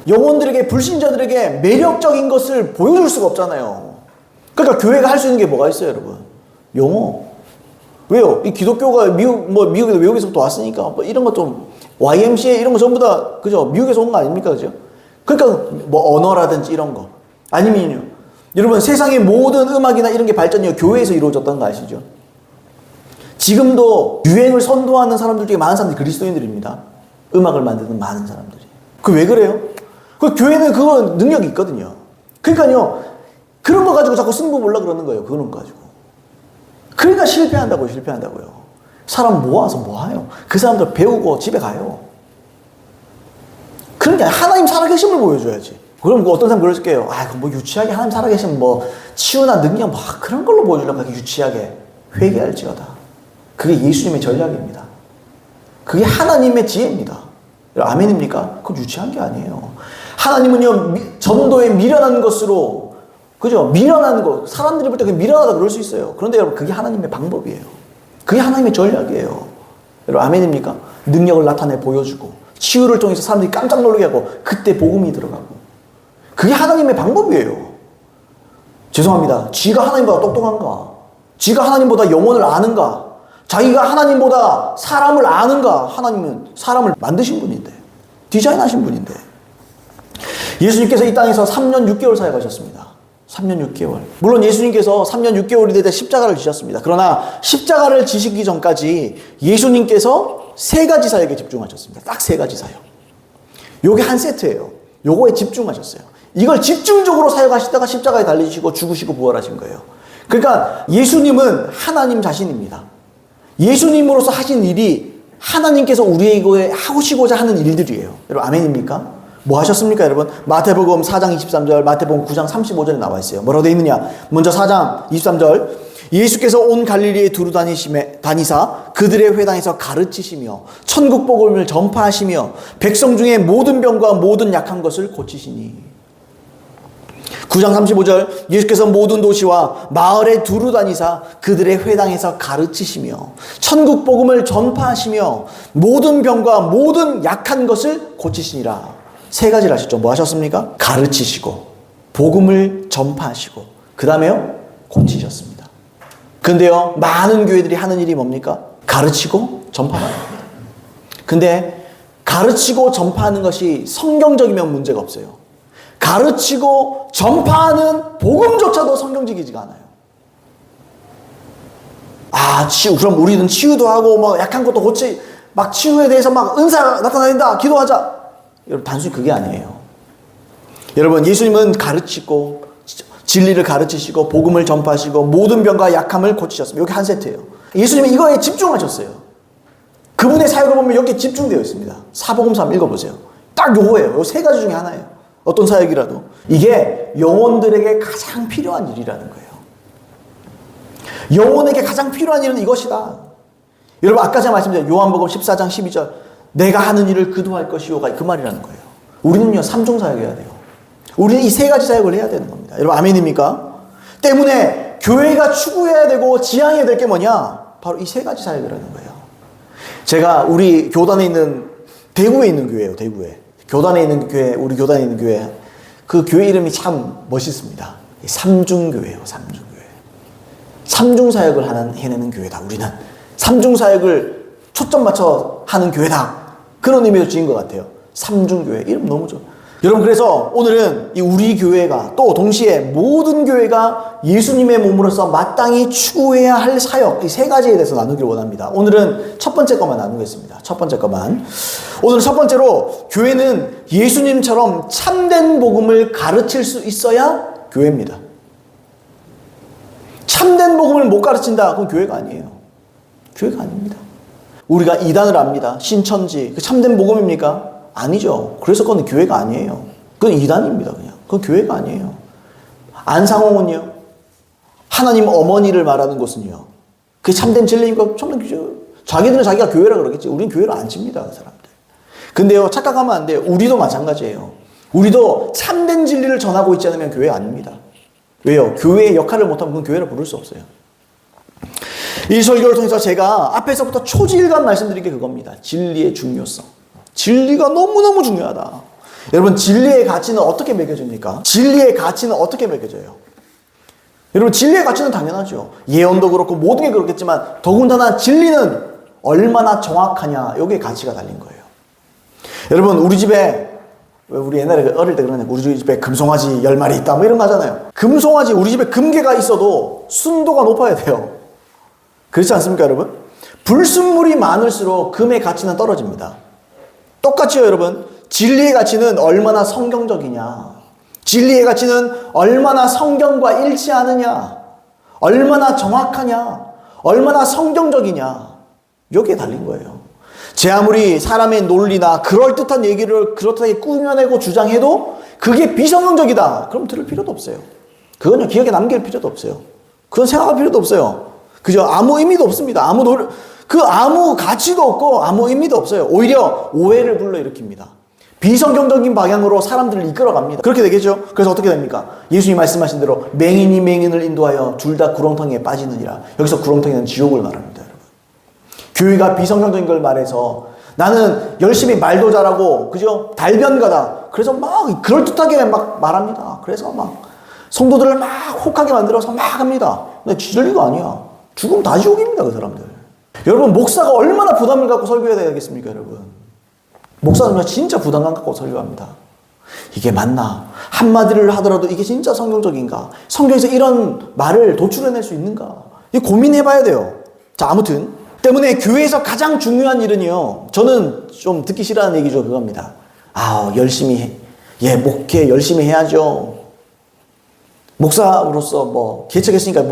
Speaker 1: 영혼들에게, 불신자들에게 매력적인 것을 보여줄 수가 없잖아요. 그러니까 교회가 할 수 있는 게 뭐가 있어요, 여러분? 영어. 왜요? 이 기독교가 미국에서 외국에서부터 왔으니까, 뭐 이런 거 좀, YMCA 이런 거 전부 다, 그죠? 미국에서 온 거 아닙니까? 그죠? 그러니까 뭐 언어라든지 이런 거. 아니면요. 여러분, 세상의 모든 음악이나 이런 게 발전이 교회에서 이루어졌다는 거 아시죠? 지금도 유행을 선도하는 사람들 중에 많은 사람들이 그리스도인들입니다. 음악을 만드는 많은 사람들이. 그 왜 그래요? 그 교회는 그거 능력이 있거든요. 그러니까요, 그런 거 가지고 자꾸 승부 보려고 그러는 거예요. 그런 거 가지고. 그러니까 실패한다고요. 사람 모아서 뭐해요? 그 사람들 배우고 집에 가요. 그런 게 아니라 하나님 살아계심을 보여줘야지. 그럼 어떤 사람 그럴 거예요. 아, 뭐 유치하게 하나님 살아계시면 뭐 치유나 능력 뭐 그런 걸로 보여주려고 그렇게 유치하게. 회개할지어다. 그게 예수님의 전략입니다. 그게 하나님의 지혜입니다. 아멘입니까? 그건 유치한 게 아니에요. 하나님은요, 전도에 미련한 것으로, 그죠? 미련한 것. 사람들이 볼 때 그게 미련하다 그럴 수 있어요. 그런데 여러분, 그게 하나님의 방법이에요. 그게 하나님의 전략이에요. 여러분, 아멘입니까? 능력을 나타내 보여주고, 치유를 통해서 사람들이 깜짝 놀라게 하고, 그때 복음이 들어가고. 그게 하나님의 방법이에요. 죄송합니다. 지가 하나님보다 똑똑한가? 지가 하나님보다 영혼을 아는가? 자기가 하나님보다 사람을 아는가? 하나님은 사람을 만드신 분인데, 디자인하신 분인데. 예수님께서 이 땅에서 3년 6개월 사역하셨습니다. 3년 6개월. 물론 예수님께서 3년 6개월이 될 때 십자가를 지셨습니다. 그러나 십자가를 지시기 전까지 예수님께서 3가지 사역에 집중하셨습니다. 딱 3가지 사역. 요게 한 세트예요. 요거에 집중하셨어요. 이걸 집중적으로 사역하시다가 십자가에 달리시고 죽으시고 부활하신 거예요. 그러니까 예수님은 하나님 자신입니다. 예수님으로서 하신 일이 하나님께서 우리에게 하시고자 하는 일들이에요. 여러분, 아멘입니까? 뭐 하셨습니까, 여러분? 마태복음 4장 23절, 마태복음 9장 35절에 나와 있어요. 뭐라고 되어 있느냐? 먼저 4장 23절. 예수께서 온 갈릴리에 두루 다니사 그들의 회당에서 가르치시며 천국 복음을 전파하시며 백성 중에 모든 병과 모든 약한 것을 고치시니. 9장 35절. 예수께서 모든 도시와 마을에 두루 다니사 그들의 회당에서 가르치시며 천국 복음을 전파하시며 모든 병과 모든 약한 것을 고치시니라. 3가지를 하셨죠. 뭐 하셨습니까? 가르치시고 복음을 전파하시고 그 다음에요, 고치셨습니다. 근데요, 많은 교회들이 하는 일이 뭡니까? 가르치고 전파만 합니다. 근데 가르치고 전파하는 것이 성경적이면 문제가 없어요. 가르치고 전파하는 복음조차도 성경적이지가 않아요. 아, 그럼 우리는 치유도 하고 뭐 약한 것도 막 치유에 대해서 막 은사가 나타난다, 기도하자. 여러분, 단순히 그게 아니에요. 여러분, 예수님은 가르치고 진리를 가르치시고 복음을 전파하시고 모든 병과 약함을 고치셨습니다. 여기 한 세트예요. 예수님은 이거에 집중하셨어요. 그분의 사역을 보면 여기에 집중되어 있습니다. 사복음서 한번 읽어보세요. 딱 요거예요. 요 3가지 중에 하나예요. 어떤 사역이라도. 이게 영혼들에게 가장 필요한 일이라는 거예요. 영혼에게 가장 필요한 일은 이것이다. 여러분, 아까 제가 말씀드린 요한복음 14장 12절. 내가 하는 일을 그도 할 것이오가 그 말이라는 거예요. 우리는요, 3종 사역해야 돼요. 우리는 이 3가지 사역을 해야 되는 겁니다. 여러분, 아멘입니까? 때문에 교회가 추구해야 되고 지향해야 될 게 뭐냐? 바로 이 3가지 사역이라는 거예요. 제가 우리 교단에 있는, 대구에 있는 교회예요. 대구에. 교단에 있는 교회, 우리 교단에 있는 교회. 그 교회 이름이 참 멋있습니다. 삼중교회예요. 삼중교회. 3중 사역을 해내는 교회다. 우리는 3중 사역을 초점 맞춰 하는 교회다. 그런 의미로 지은 것 같아요. 삼중교회. 이름 너무 좋아요. 여러분, 그래서 오늘은 이 우리 교회가 또 동시에 모든 교회가 예수님의 몸으로서 마땅히 추구해야 할 사역, 이 세 가지에 대해서 나누기를 원합니다. 오늘은 첫 번째 것만 나누겠습니다. 첫 번째 것만. 오늘 첫 번째로, 교회는 예수님처럼 참된 복음을 가르칠 수 있어야 교회입니다. 참된 복음을 못 가르친다, 그건 교회가 아니에요. 교회가 아닙니다. 우리가 이단을 압니다. 신천지. 그 참된 복음입니까? 아니죠. 그래서 그건 교회가 아니에요. 그건 이단입니다, 그냥. 그건 교회가 아니에요. 안상홍은요? 하나님 어머니를 말하는 곳은요? 그게 참된 진리니까 참된 교회. 자기들은 자기가 교회라 그러겠지. 우리는 교회를 안 칩니다, 그 사람들. 근데요, 착각하면 안 돼요. 우리도 마찬가지예요. 우리도 참된 진리를 전하고 있지 않으면 교회 아닙니다. 왜요? 교회의 역할을 못하면 그건 교회라 부를 수 없어요. 이 설교를 통해서 제가 앞에서부터 초지일관 말씀드린 게 그겁니다. 진리의 중요성. 진리가 너무너무 중요하다. 여러분, 진리의 가치는 어떻게 매겨집니까? 진리의 가치는 어떻게 매겨져요? 여러분, 진리의 가치는 당연하죠. 예언도 그렇고 모든 게 그렇겠지만 더군다나 진리는 얼마나 정확하냐, 여기에 가치가 달린 거예요. 여러분, 우리 집에, 왜 우리 옛날에 어릴 때 그러냐, 우리 집에 금송아지 10마리 있다 뭐 이런 거 하잖아요. 금송아지, 우리 집에 금괴가 있어도 순도가 높아야 돼요. 그렇지 않습니까, 여러분? 불순물이 많을수록 금의 가치는 떨어집니다. 똑같이요, 여러분. 진리의 가치는 얼마나 성경적이냐, 진리의 가치는 얼마나 성경과 일치하느냐, 얼마나 정확하냐, 얼마나 성경적이냐, 여기에 달린 거예요. 제 아무리 사람의 논리나 그럴듯한 얘기를 그렇게 꾸며내고 주장해도 그게 비성경적이다, 그럼 들을 필요도 없어요. 그건 기억에 남길 필요도 없어요. 그건 생각할 필요도 없어요. 그죠? 아무 의미도 없습니다. 아무 가치도 없고 아무 의미도 없어요. 오히려 오해를 불러일으킵니다. 비성경적인 방향으로 사람들을 이끌어갑니다. 그렇게 되겠죠? 그래서 어떻게 됩니까? 예수님이 말씀하신 대로 맹인이 맹인을 인도하여 둘 다 구렁텅이에 빠지느니라. 여기서 구렁텅이는 지옥을 말합니다, 여러분. 교회가 비성경적인 걸 말해서 나는 열심히 말도 잘하고, 그죠? 달변가다. 그래서 막 그럴듯하게 막 말합니다. 그래서 막 성도들을 막 혹하게 만들어서 막 합니다. 근데 진리가 아니야. 죽으면 다 지옥입니다, 그 사람들. 여러분, 목사가 얼마나 부담을 갖고 설교해야 되겠습니까, 여러분? 목사는 진짜 부담감 갖고 설교합니다. 이게 맞나? 한마디를 하더라도 이게 진짜 성경적인가? 성경에서 이런 말을 도출해낼 수 있는가? 이 고민해봐야 돼요. 자, 아무튼 때문에 교회에서 가장 중요한 일은요, 저는 좀 듣기 싫어하는 얘기죠, 그겁니다. 열심히 목회 열심히 해야죠. 목사로서 뭐 개척했으니까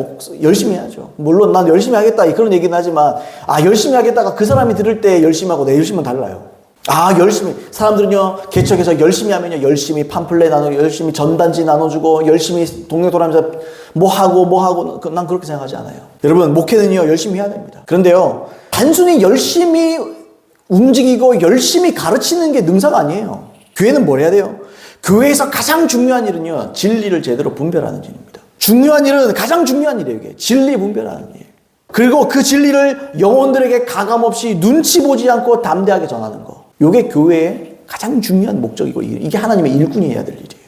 Speaker 1: 열심히 해야죠. 물론 난 열심히 하겠다 그런 얘기는 하지만, 열심히 하겠다가 그 사람이 들을 때 열심히 하고 내 열심은 달라요. 열심히, 사람들은요, 개척해서 열심히 하면요, 열심히 팜플렛 나누고, 열심히 전단지 나눠주고, 열심히 동네 돌아다니면서 뭐 하고, 난 그렇게 생각하지 않아요. 여러분, 목회는요, 열심히 해야 됩니다. 그런데요, 단순히 열심히 움직이고 열심히 가르치는 게 능사가 아니에요. 교회는 뭘 해야 돼요? 교회에서 가장 중요한 일은요, 진리를 제대로 분별하는 일입니다. 가장 중요한 일이에요, 이게. 진리 분별하는 일. 그리고 그 진리를 영혼들에게 가감없이 눈치 보지 않고 담대하게 전하는 거. 이게 교회의 가장 중요한 목적이고, 이게 하나님의 일꾼이 해야 될 일이에요.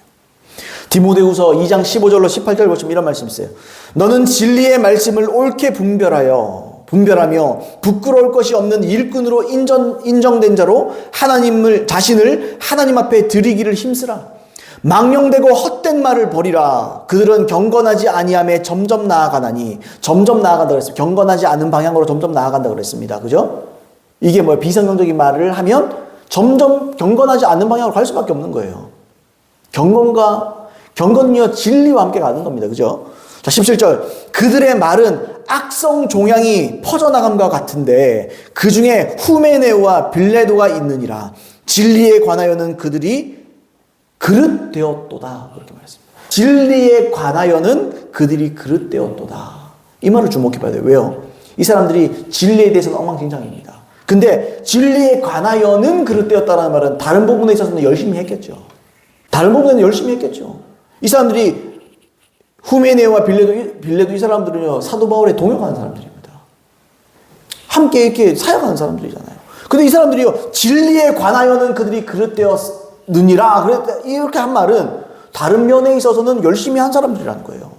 Speaker 1: 디모데후서 2장 15절로 18절 보시면 이런 말씀이 있어요. 너는 진리의 말씀을 옳게 분별하며 부끄러울 것이 없는 일꾼으로 인정된 자로 자신을 하나님 앞에 드리기를 힘쓰라. 망령되고 헛된 말을 버리라. 그들은 경건하지 아니함에 점점 나아가나니. 점점 나아간다 그랬습니다. 경건하지 않은 방향으로 점점 나아간다 그랬습니다. 그죠? 이게 비성경적인 말을 하면 점점 경건하지 않는 방향으로 갈 수밖에 없는 거예요. 경건은요, 진리와 함께 가는 겁니다. 그죠? 자, 17절. 그들의 말은 악성 종양이 퍼져나감과 같은데 그 중에 후메네오와 빌레도가 있느니라. 진리에 관하여는 그들이 그릇되었도다. 그렇게 말했습니다. 진리에 관하여는 그들이 그릇되었도다. 이 말을 주목해 봐야 돼요. 왜요? 이 사람들이 진리에 대해서는 엉망진창입니다. 근데 진리에 관하여는 그릇되었다라는 말은 다른 부분에 있어서는 열심히 했겠죠. 이 사람들이 후메네오와 빌레도 이 사람들은요, 사도 바울에 동역하는 사람들입니다. 함께 이렇게 사역하는 사람들이잖아요. 근데 이 사람들이요, 진리에 관하여는 그들이 그릇되었느니라. 이렇게 한 말은 다른 면에 있어서는 열심히 한 사람들이라는 거예요.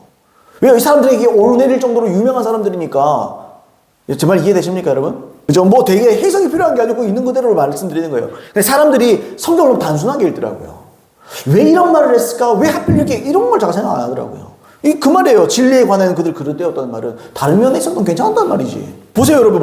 Speaker 1: 왜요? 이 사람들에게 오르내릴 정도로 유명한 사람들이니까. 제 말 이해되십니까, 여러분? 그죠? 뭐 되게 해석이 필요한 게 아니고 있는 그대로 말씀드리는 거예요. 근데 사람들이 성경을 단순하게 읽더라고요. 왜 이런 말을 했을까? 왜 하필 이렇게 이런 걸 잘 생각 안 하더라고요. 그 말이에요. 진리에 관한 그들 그릇되었다는 말은 다른 면에 있어도 괜찮다는 말이지. 보세요, 여러분.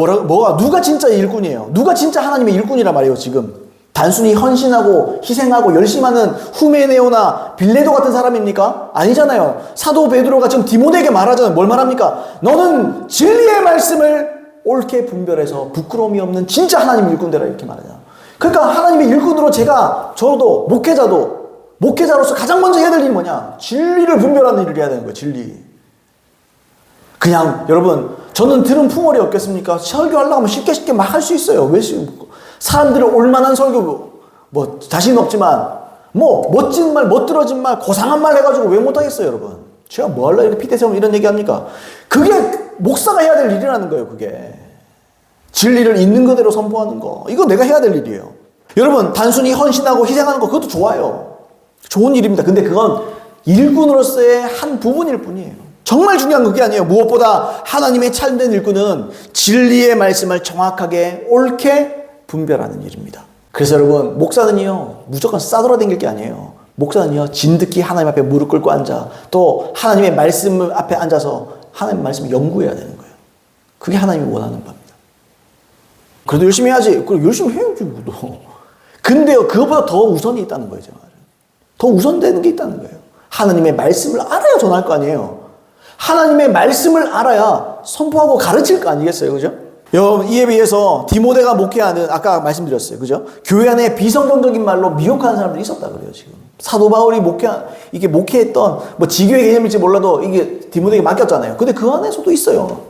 Speaker 1: 누가 진짜 일꾼이에요? 누가 진짜 하나님의 일꾼이란 말이에요, 지금? 단순히 헌신하고 희생하고 열심하는 후메네오나 빌레도 같은 사람입니까? 아니잖아요. 사도 베드로가 지금 디모데에게 말하잖아요. 뭘 말합니까? 너는 진리의 말씀을 옳게 분별해서 부끄러움이 없는 진짜 하나님의 일꾼 되라 이렇게 말하잖아요. 그러니까 하나님의 일꾼으로 저도 목회자로서 가장 먼저 해야 될 일이 뭐냐? 진리를 분별하는 일을 해야 되는 거예요. 진리. 그냥 여러분 저는 들은 풍월이 없겠습니까? 설교하려고 하면 쉽게 막 할 수 있어요. 왜 사람들을 올만한 설교 뭐 자신 없지만 뭐 멋진 말, 멋들어진 말, 고상한 말 해가지고 왜 못하겠어요, 여러분? 제가 뭐 하려고 이렇게 피대 세우면 이런 얘기합니까? 그게 목사가 해야 될 일이라는 거예요, 그게. 진리를 있는 그대로 선포하는 거. 이거 내가 해야 될 일이에요. 여러분, 단순히 헌신하고 희생하는 거, 그것도 좋아요. 좋은 일입니다. 근데 그건 일꾼으로서의 한 부분일 뿐이에요. 정말 중요한 그게 아니에요. 무엇보다 하나님의 참된 일꾼은 진리의 말씀을 정확하게 옳게 분별하는 일입니다. 그래서 여러분, 목사는요, 무조건 싸돌아다닐 게 아니에요. 목사는요, 진득히 하나님 앞에 무릎 꿇고 앉아 또 하나님의 말씀 앞에 앉아서 하나님의 말씀을 연구해야 되는 거예요. 그게 하나님이 원하는 바입니다. 그래도 열심히 해야지. 그럼 열심히 해야지. 근데요, 그것보다 더 우선이 있다는 거예요. 더 우선되는 게 있다는 거예요. 하나님의 말씀을 알아야 전할 거 아니에요. 하나님의 말씀을 알아야 선포하고 가르칠 거 아니겠어요? 그죠? 여러분, 이에 비해서 디모데가 목회하는, 아까 말씀드렸어요. 그죠? 교회 안에 비성경적인 말로 미혹하는 사람들이 있었다 그래요, 지금. 사도 바울이 목회했던, 뭐 지교의 개념일지 몰라도 이게 디모데에게 맡겼잖아요. 근데 그 안에서도 있어요.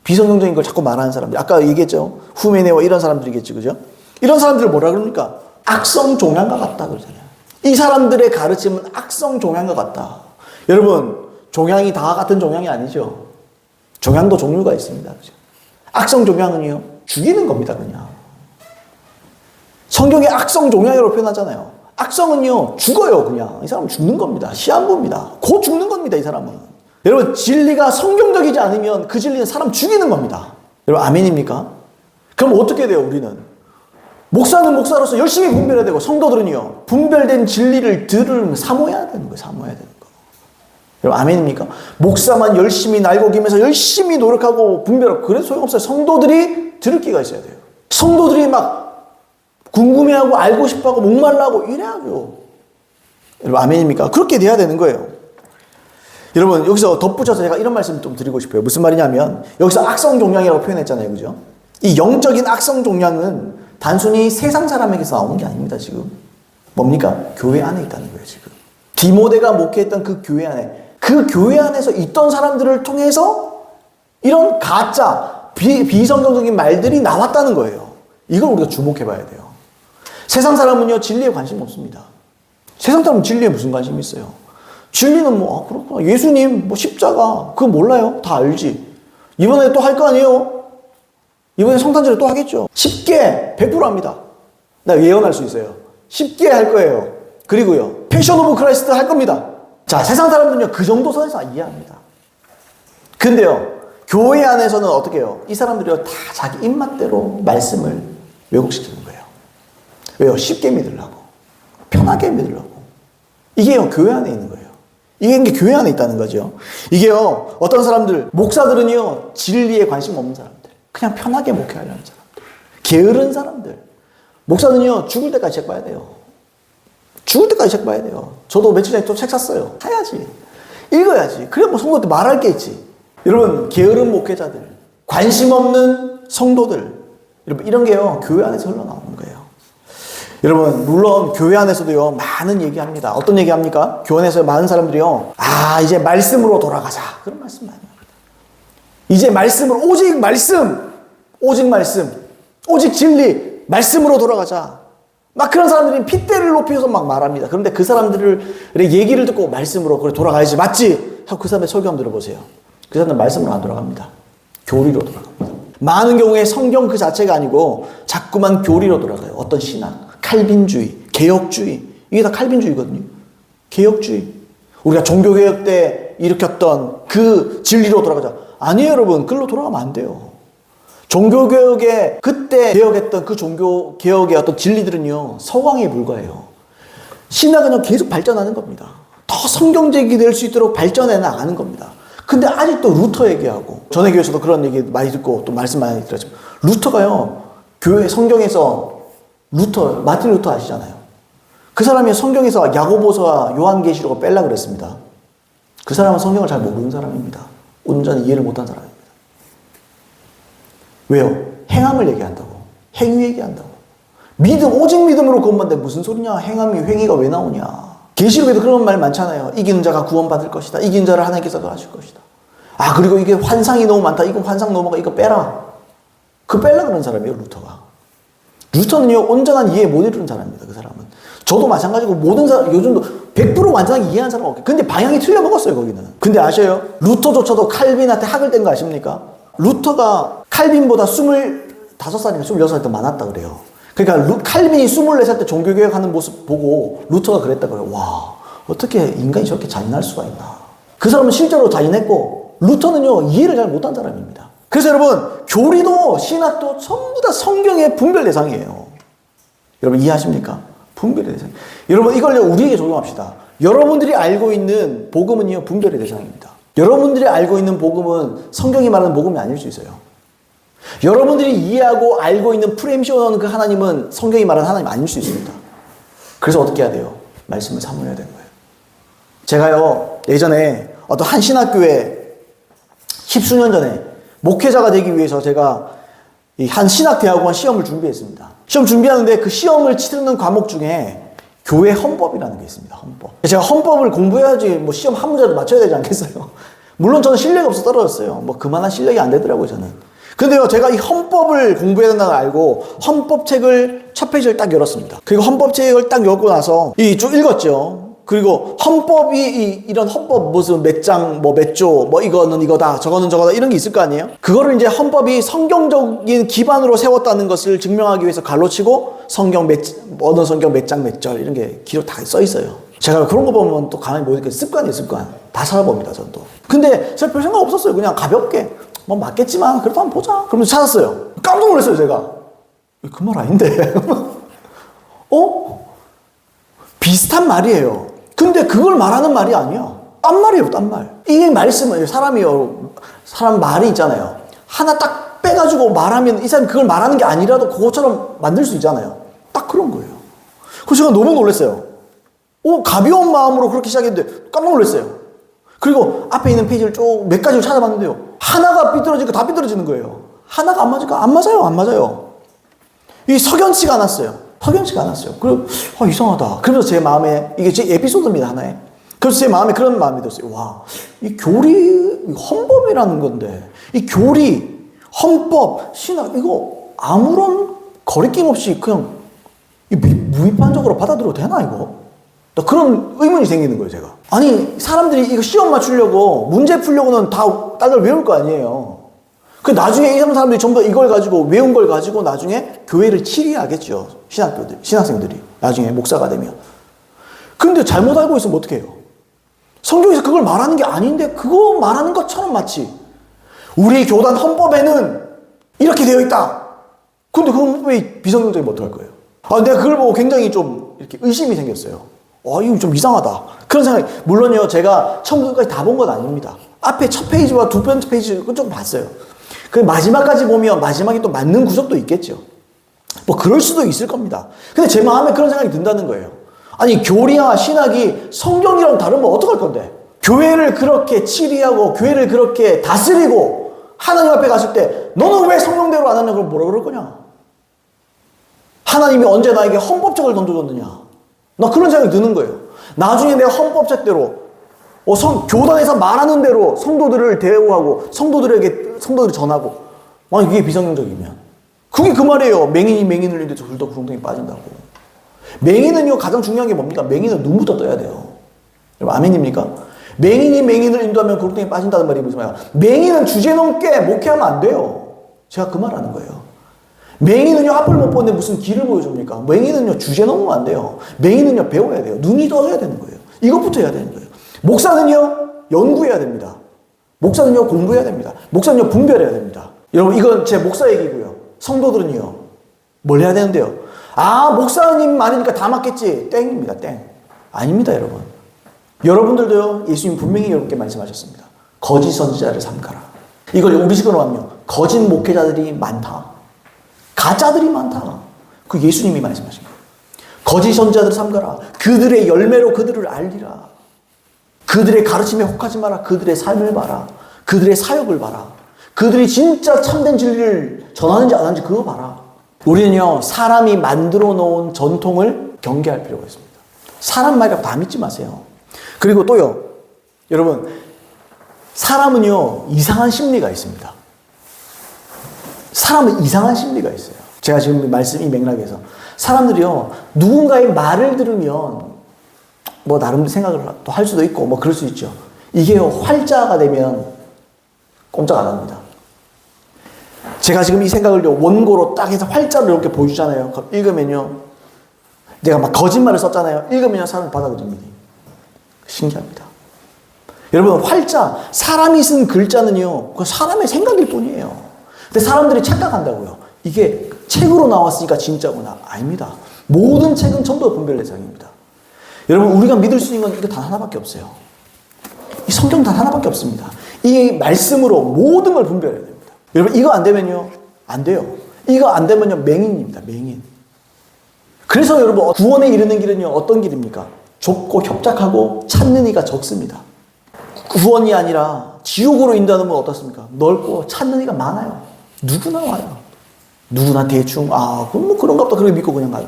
Speaker 1: 비성경적인 걸 자꾸 말하는 사람들. 아까 얘기했죠. 후메네와 이런 사람들이겠지, 그죠? 이런 사람들을 뭐라 그럽니까? 악성 종양과 같다 그러잖아요. 이 사람들의 가르침은 악성 종양과 같다. 여러분, 종양이 다 같은 종양이 아니죠. 종양도 종류가 있습니다. 그죠? 악성 종양은요, 죽이는 겁니다, 그냥. 성경에 악성 종양이라고 표현하잖아요. 악성은요, 죽어요, 그냥. 이 사람은 죽는 겁니다. 시한부입니다. 곧 죽는 겁니다, 이 사람은. 여러분, 진리가 성경적이지 않으면 그 진리는 사람 죽이는 겁니다. 여러분, 아멘입니까? 그럼 어떻게 돼요, 우리는? 목사는 목사로서 열심히 분별해야 되고, 성도들은요, 분별된 진리를 사모해야 되는 거예요, 사모해야 되는 거. 여러분, 아멘입니까? 목사만 열심히 날고기면서 열심히 노력하고 분별하고, 그래도 소용없어요. 성도들이 들을 기가 있어야 돼요. 성도들이 막 궁금해하고 알고 싶어하고 목말라하고 이래야죠. 여러분, 아멘입니까? 그렇게 돼야 되는 거예요. 여러분, 여기서 덧붙여서 제가 이런 말씀 좀 드리고 싶어요. 무슨 말이냐면, 여기서 악성 종양이라고 표현했잖아요. 그죠? 이 영적인 악성 종양은 단순히 세상 사람에게서 나오는 게 아닙니다, 지금. 뭡니까? 교회 안에 있다는 거예요, 지금. 디모데가 목회했던 그 교회 안에서 있던 사람들을 통해서 이런 가짜, 비성경적인 말들이 나왔다는 거예요. 이걸 우리가 주목해 봐야 돼요. 세상 사람은요, 진리에 관심 없습니다. 세상 사람은 진리에 무슨 관심이 있어요? 진리는 뭐, 그렇구나. 예수님, 뭐, 십자가, 그거 몰라요? 다 알지. 이번에 또 할 거 아니에요? 이번에 성탄절에 또 하겠죠. 쉽게 100% 합니다. 나 예언할 수 있어요. 쉽게 할 거예요. 그리고요, 패션 오브 크라이스트 할 겁니다. 자, 세상 사람들은요, 그 정도 선에서 이해합니다. 근데요, 교회 안에서는 어떻게 해요? 이 사람들이요, 다 자기 입맛대로 말씀을 왜곡시키는 거예요. 왜요? 쉽게 믿으려고. 편하게 믿으려고. 이게요, 교회 안에 있는 거예요. 이게 교회 안에 있다는 거죠. 이게요, 어떤 사람들, 목사들은요, 진리에 관심 없는 사람들. 그냥 편하게 목회하려는 사람들. 게으른 사람들. 목사는요, 죽을 때까지 책 봐야 돼요. 죽을 때까지 책 봐야 돼요. 저도 며칠 전에 또 책 샀어요. 사야지. 읽어야지. 그래, 뭐 성도한테 말할 게 있지. 여러분, 게으른 목회자들, 관심 없는 성도들, 여러분, 이런 게요, 교회 안에서 흘러나오는 거예요. 여러분, 물론 교회 안에서도요, 많은 얘기합니다. 어떤 얘기합니까? 교회 안에서 많은 사람들이요, 이제 말씀으로 돌아가자. 그런 말씀 많이 합니다. 이제 말씀으로, 오직 말씀, 오직 진리, 말씀으로 돌아가자. 막 그런 사람들이 핏대를 높여서 막 말합니다. 그런데 그 사람들의 얘기를 듣고 말씀으로, 그래, 돌아가야지. 맞지? 하고 그 사람의 설교 한번 들어보세요. 그 사람은 말씀으로 안 돌아갑니다. 교리로 돌아갑니다. 많은 경우에 성경 그 자체가 아니고 자꾸만 교리로 돌아가요. 어떤 신학, 칼빈주의, 개혁주의. 이게 다 칼빈주의거든요. 개혁주의. 우리가 종교개혁 때 일으켰던 그 진리로 돌아가자. 아니에요, 여러분. 그걸로 돌아가면 안 돼요. 종교개혁에 그때 개혁했던 그 종교개혁의 어떤 진리들은요, 서광에 불과해요. 신학은요, 계속 발전하는 겁니다. 더 성경적이 될 수 있도록 발전해 나가는 겁니다. 근데 아직도 루터 얘기하고, 전에 교회에서도 그런 얘기 많이 듣고 또 말씀 많이 들었지만, 루터가요, 교회 성경에서 마틴 루터 아시잖아요. 그 사람이 성경에서 야고보서와 요한계시록을 뺄라 그랬습니다. 그 사람은 성경을 잘 모르는 사람입니다. 온전히 이해를 못한 사람입니다. 왜요? 행함을 얘기한다고. 행위 얘기한다고. 오직 믿음으로 구원받는데 무슨 소리냐? 행위가 왜 나오냐? 계시록에도 그런 말 많잖아요. 이기는 자가 구원받을 것이다. 이기는 자를 하나님께서 더하실 것이다. 그리고 이게 환상이 너무 많다. 이거 환상 넘어가. 이거 빼라. 빼라 그런 사람이에요, 루터가. 루터는요, 온전한 이해 못 이루는 사람입니다, 그 사람은. 저도 마찬가지고 모든 사람, 요즘도 100% 완전하게 이해한 사람은 없겠어요. 근데 방향이 틀려먹었어요, 거기는. 근데 아셔요? 루터조차도 칼빈한테 학을 뗀 거 아십니까? 루터가 칼빈보다 25살인가 26살 때 많았다 그래요. 그러니까 칼빈이 24살 때 종교개혁하는 모습 보고 루터가 그랬다 그래요. 와, 어떻게 인간이 저렇게 잔인할 수가 있나. 그 사람은 실제로 잔인했고, 루터는요, 이해를 잘 못한 사람입니다. 그래서 여러분, 교리도 신학도 전부 다 성경의 분별 대상이에요. 여러분 이해하십니까? 분별의 대상. 여러분 이걸 우리에게 적용합시다. 여러분들이 알고 있는 복음은요, 분별의 대상입니다. 여러분들이 알고 있는 복음은 성경이 말하는 복음이 아닐 수 있어요. 여러분들이 이해하고 알고 있는 프레임 씌워놓은 그 하나님은 성경이 말하는 하나님 아닐 수 있습니다. 그래서 어떻게 해야 돼요? 말씀을 사모해야 되는 거예요. 제가요, 예전에 어떤 한 신학교에 10수년 전에 목회자가 되기 위해서 제가 한 신학대학원 시험을 준비했습니다. 시험 준비하는데 그 시험을 치르는 과목 중에 교회 헌법이라는 게 있습니다. 헌법. 제가 헌법을 공부해야지 시험 한 문제라도 맞춰야 되지 않겠어요? 물론 저는 실력이 없어서 떨어졌어요. 그만한 실력이 안 되더라고요, 저는. 근데요, 제가 이 헌법을 공부해야 된다는 걸 알고 헌법책을 첫 페이지를 딱 열었습니다. 그리고 헌법책을 딱 열고 나서 쭉 읽었죠. 그리고 헌법이 이런 헌법 무슨 몇 장, 몇 조, 이거는 이거다, 저거는 저거다 이런 게 있을 거 아니에요? 그거를 이제 헌법이 성경적인 기반으로 세웠다는 것을 증명하기 위해서 갈로치고 어느 성경 몇 장 몇 절 이런 게 기록 다 써 있어요. 제가 그런 거 보면 또 가만히 못 있겠어요. 습관이에요, 습관. 다 찾아봅니다, 저는 또. 근데 제가 별 생각 없었어요. 그냥 가볍게. 맞겠지만 그래도 한번 보자. 그러면서 찾았어요. 깜짝 놀랐어요, 제가. 그 말 아닌데. 비슷한 말이에요. 근데 그걸 말하는 말이 아니야. 딴 말이에요, 딴 말. 이게 말씀은, 사람 말이 있잖아요. 하나 딱 빼가지고 말하면 이 사람이 그걸 말하는 게 아니라도 그것처럼 만들 수 있잖아요. 딱 그런 거예요. 그래서 제가 너무 놀랐어요. 가벼운 마음으로 그렇게 시작했는데 깜짝 놀랐어요. 그리고 앞에 있는 페이지를 쭉 몇 가지를 찾아봤는데요. 하나가 삐뚤어지고 다 삐뚤어지는 거예요. 하나가 안 맞을까? 안 맞아요. 이 석연치가 않았어요. 그리고 이상하다. 그래서 제 마음에 이게 제 에피소드입니다, 하나에. 그래서 제 마음에 그런 마음이 들었어요. 와, 이 교리 헌법이라는 건데 이 교리, 헌법, 신학 이거 아무런 거리낌 없이 그냥 무비판적으로 받아들여도 되나 이거? 그런 의문이 생기는 거예요, 제가. 아니, 사람들이 이거 시험 맞추려고 문제 풀려고는 다 딴 걸 외울 거 아니에요. 나중에 이 사람들이 전부 이걸 가지고 외운 걸 가지고 나중에 교회를 치리하겠죠. 신학생들이 나중에 목사가 되면. 근데 잘못 알고 있으면 어떻게 해요? 성경에서 그걸 말하는 게 아닌데 그거 말하는 것처럼 마치 우리 교단 헌법에는 이렇게 되어 있다. 근데 그 헌법이 비성경적이면 어떡할 거예요? 내가 그걸 보고 굉장히 좀 이렇게 의심이 생겼어요. 이거 좀 이상하다. 그런 생각이, 물론요, 제가 처음부터까지 다 본 건 아닙니다. 앞에 첫 페이지와 두 번째 페이지 좀 봤어요. 그 마지막까지 보면 마지막에 또 맞는 구석도 있겠죠. 그럴 수도 있을 겁니다. 근데 제 마음에 그런 생각이 든다는 거예요. 아니, 교리와 신학이 성경이랑 다르면 어떡할 건데? 교회를 그렇게 치리하고 교회를 그렇게 다스리고 하나님 앞에 갔을 때 너는 왜 성경대로 안 하냐? 그럼 뭐라 그럴 거냐? 하나님이 언제 나에게 헌법책을 던져줬느냐? 나 그런 생각이 드는 거예요. 나중에 내가 헌법책대로 교단에서 말하는 대로 성도들을 대우하고 성도들이 전하고 만약 이게 비성경적이면 그게 그 말이에요. 맹인이 맹인을 인데 둘도 구렁텅이 빠진다고. 맹인은요, 가장 중요한 게 뭡니까? 맹인은 눈부터 떠야 돼요. 여러분 아멘입니까? 맹인이 맹인을 인도하면 구렁텅이 빠진다는 말이 무슨 말이야? 맹인은 주제넘게 목회하면 안 돼요. 제가 그 말하는 거예요. 맹인은요, 앞을 못 보는데 무슨 길을 보여줍니까? 맹인은요, 주제 넘으면 안 돼요. 맹인은요, 배워야 돼요. 눈이 떠져야 되는 거예요. 이것부터 해야 되는 거예요. 목사는요, 연구해야 됩니다. 목사는요, 공부해야 됩니다. 목사는요, 분별해야 됩니다. 여러분, 이건 제 목사 얘기고요. 성도들은요, 뭘 해야 되는데요? 아, 목사님 말이니까 다 맞겠지. 땡입니다, 땡. 아닙니다, 여러분. 여러분들도요, 예수님 분명히 여러분께 말씀하셨습니다. 거짓 선지자를 삼가라. 이걸 우리식으로 하면 거짓 목회자들이 많다. 가짜들이 많다. 그 예수님이 말씀하신 거예요. 거짓 선지자들을 삼가라. 그들의 열매로 그들을 알리라. 그들의 가르침에 혹하지 마라. 그들의 삶을 봐라. 그들의 사역을 봐라. 그들이 진짜 참된 진리를 전하는지 안 하는지 그거 봐라. 우리는요, 사람이 만들어 놓은 전통을 경계할 필요가 있습니다. 사람 말이라고 다 믿지 마세요. 그리고 또요, 여러분, 사람은요, 이상한 심리가 있습니다. 사람은 이상한 심리가 있어요. 제가 지금 말씀 이 맥락에서. 사람들이요, 누군가의 말을 들으면, 뭐, 나름 생각을 또 할 수도 있고, 뭐, 그럴 수 있죠. 이게요, 활자가 되면 꼼짝 안 합니다. 제가 지금 이 생각을 원고로 딱 해서 활자로 이렇게 보여주잖아요. 읽으면요, 내가 막 거짓말을 썼잖아요. 읽으면요, 사람이 받아들입니다. 신기합니다. 여러분, 활자, 사람이 쓴 글자는요, 그 사람의 생각일 뿐이에요. 근데 사람들이 착각한다고요. 이게 책으로 나왔으니까 진짜구나. 아닙니다. 모든 책은 전부 분별 대상입니다. 여러분, 우리가 믿을 수 있는 건 이거 단 하나밖에 없어요. 이 성경 단 하나밖에 없습니다. 이 말씀으로 모든 걸 분별해야 됩니다. 여러분, 이거 안 되면요, 안 돼요. 이거 안 되면요, 맹인입니다. 맹인. 그래서 여러분, 구원에 이르는 길은요, 어떤 길입니까? 좁고 협착하고 찾는 이가 적습니다. 구원이 아니라 지옥으로 인도하는 건 어떻습니까? 넓고 찾는 이가 많아요. 누구나 와요. 누구나 대충, 아, 그럼 뭐 그런가 보다. 그렇게 믿고 그냥 가요.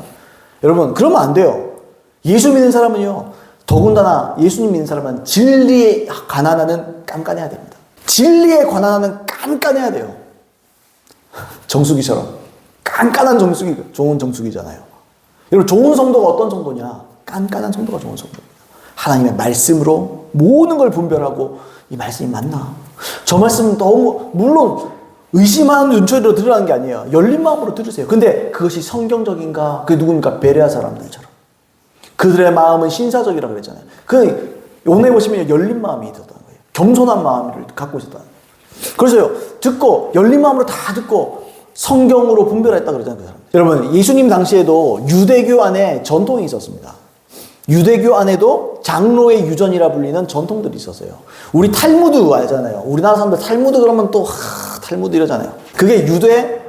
Speaker 1: 여러분, 그러면 안 돼요. 예수 믿는 사람은요, 더군다나 예수님 믿는 사람은 진리에 관한하는 깐깐해야 됩니다. 진리에 관한하는 깐깐해야 돼요. 정수기처럼. 깐깐한 정수기, 좋은 정수기잖아요. 여러분, 좋은 성도가 어떤 성도냐? 깐깐한 성도가 좋은 성도입니다. 하나님의 말씀으로 모든 걸 분별하고, 이 말씀이 맞나? 저 말씀은 너무, 물론 의심하는 눈초리로 들으라는 게 아니에요. 열린 마음으로 들으세요. 근데 그것이 성경적인가? 그게 누굽니까? 베레아 사람들처럼. 그들의 마음은 신사적이라고 그랬잖아요. 오늘 보시면 열린 마음이 있었다는 거예요. 겸손한 마음을 갖고 있었다는 거예요. 그래서요, 듣고, 열린 마음으로 다 듣고, 성경으로 분별했다 그러잖아요. 그 사람. 여러분, 예수님 당시에도 유대교 안에 전통이 있었습니다. 유대교 안에도 장로의 유전이라 불리는 전통들이 있었어요. 우리 탈무드 알잖아요. 우리나라 사람들 탈무드 그러면 또, 탈무드 이러잖아요. 그게 유대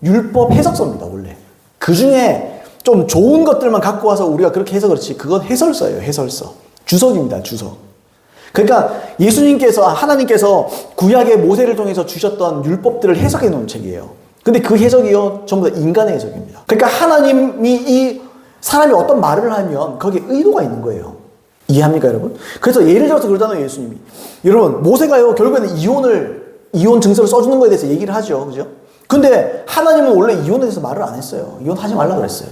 Speaker 1: 율법 해석서입니다, 원래. 그 중에 좀 좋은 것들만 갖고 와서 우리가 그렇게 해서 그렇지, 그건 해설서예요, 해설서. 주석입니다, 주석. 그러니까 예수님께서, 하나님께서 구약의 모세를 통해서 주셨던 율법들을 해석해 놓은 책이에요. 근데 그 해석이요, 전부 다 인간의 해석입니다. 그러니까 하나님이 이 사람이 어떤 말을 하면 거기에 의도가 있는 거예요. 이해합니까, 여러분? 그래서 예를 들어서 그러잖아요, 예수님이. 여러분, 모세가요, 결국에는 이혼 증서를 써주는 거에 대해서 얘기를 하죠. 그죠? 근데 하나님은 원래 이혼에 대해서 말을 안 했어요. 이혼하지 말라 그랬어요.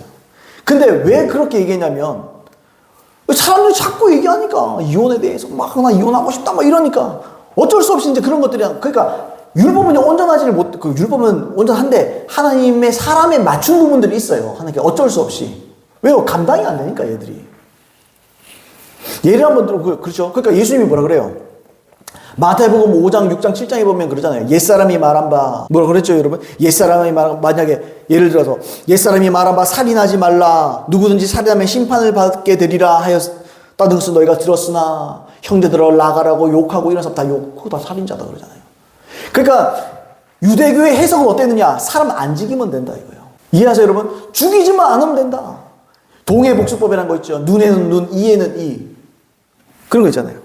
Speaker 1: 근데 왜 그렇게 얘기했냐면, 사람들이 자꾸 얘기하니까, 이혼에 대해서 막, 나 이혼하고 싶다, 막 이러니까, 어쩔 수 없이 이제 그런 것들이, 그러니까, 율법은 온전하지를 못, 율법은 온전한데, 하나님의 사람에 맞춘 부분들이 있어요. 하나님께 어쩔 수 없이. 왜요? 감당이 안 되니까, 얘들이. 예를 한번 들어, 그렇죠? 그러니까 예수님이 뭐라 그래요? 마태복음 5장, 6장, 7장에 보면 그러잖아요. 옛사람이 말한 바, 뭐라 그랬죠, 여러분? 옛사람이 만약에, 예를 들어서, 옛사람이 말한 바 살인하지 말라. 누구든지 살인하면 심판을 받게 되리라 하였다는 것을 너희가 들었으나, 형제들을 나가라고 욕하고 이런 사람 다 그거 다 살인자다 그러잖아요. 그러니까, 유대교의 해석은 어땠느냐? 사람 안 죽이면 된다, 이거예요. 이해하세요, 여러분? 죽이지만 않으면 된다. 동해복수법이라는 거 있죠. 눈에는 눈, 이에는 이. 그런 거 있잖아요.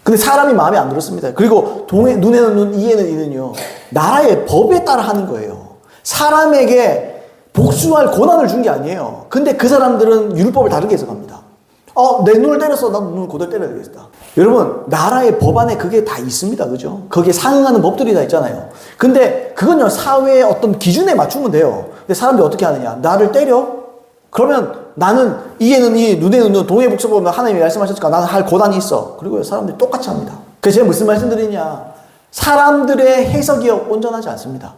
Speaker 1: 근데 사람이 마음에 안 들었습니다. 그리고 눈에는 눈, 이에는 이는요, 나라의 법에 따라 하는 거예요. 사람에게 복수할 권한을 준 게 아니에요. 근데 그 사람들은 율법을 다르게 해석합니다. 내 눈을 때렸어. 나도 눈을 그대로 때려야 되겠다. 여러분, 나라의 법 안에 그게 다 있습니다. 그죠? 거기에 상응하는 법들이 다 있잖아요. 근데 그건요, 사회의 어떤 기준에 맞추면 돼요. 근데 사람들이 어떻게 하느냐? 나를 때려? 그러면 나는 이에는 이, 눈에는 눈, 동해복수법은 하나님이 말씀하셨으니까 나는 할 권한이 있어. 그리고 사람들이 똑같이 합니다. 그래서 제가 무슨 말씀드리냐? 사람들의 해석이 온전하지 않습니다.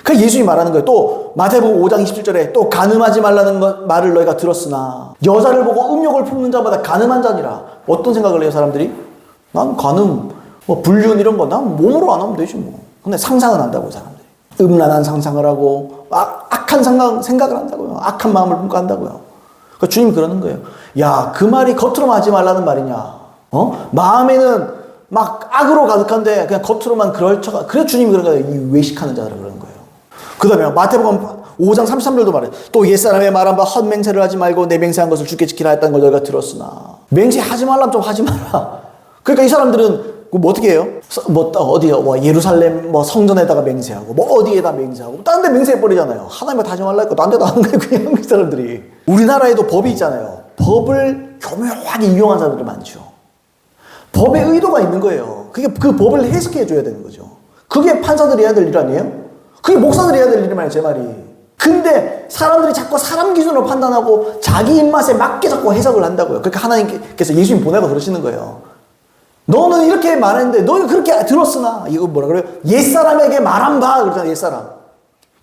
Speaker 1: 그래서 예수님이 말하는 거예요. 또 마태복음 5장 27절에 또 간음하지 말라는 말을 너희가 들었으나 여자를 보고 음욕을 품는 자마다 간음한 자니라. 어떤 생각을 해요, 사람들이? 난 간음, 불륜 이런 거 난 몸으로 안 하면 되지 뭐. 근데 상상은 한다고, 사람들이. 음란한 상상을 하고, 악한 생각을 한다고요. 악한 마음을 품고 한다고요. 그러니까 주님이 그러는 거예요. 야, 그 말이 겉으로만 하지 말라는 말이냐. 마음에는 막 악으로 가득한데 그냥 겉으로만 그럴 척. 그래 주님이 그런 거예요. 이 외식하는 자라 그러는 거예요. 그 다음에 마태복음 5장 33절도 말해요. 또 옛사람의 말한 바 헛맹세를 하지 말고 내 맹세한 것을 주께 지키라 했다는 걸 너희가 들었으나. 맹세하지 말라면 좀 하지 마라. 그러니까 이 사람들은 뭐 어떻게 해요? 어디요? 예루살렘 성전에다가 맹세하고 어디에다 맹세하고 딴 데 맹세해버리잖아요. 하나님한테 하지 말라 했고 딴 데도 하는 거예요. 그냥 이 사람들이. 우리나라에도 법이 있잖아요. 법을 교묘하게 이용한 사람들이 많죠. 법의 의도가 있는 거예요. 그게 그 법을 해석해 줘야 되는 거죠. 그게 판사들이 해야 될 일 아니에요? 그게 목사들이 해야 될 일이잖아요, 제 말이. 근데 사람들이 자꾸 사람 기준으로 판단하고 자기 입맛에 맞게 자꾸 해석을 한다고요. 그러니까 하나님께서 예수님 보내고 그러시는 거예요. 너는 이렇게 말했는데 너는 그렇게 들었으나 이거 뭐라 그래요? 옛사람에게 말한 바 그러잖아. 옛사람.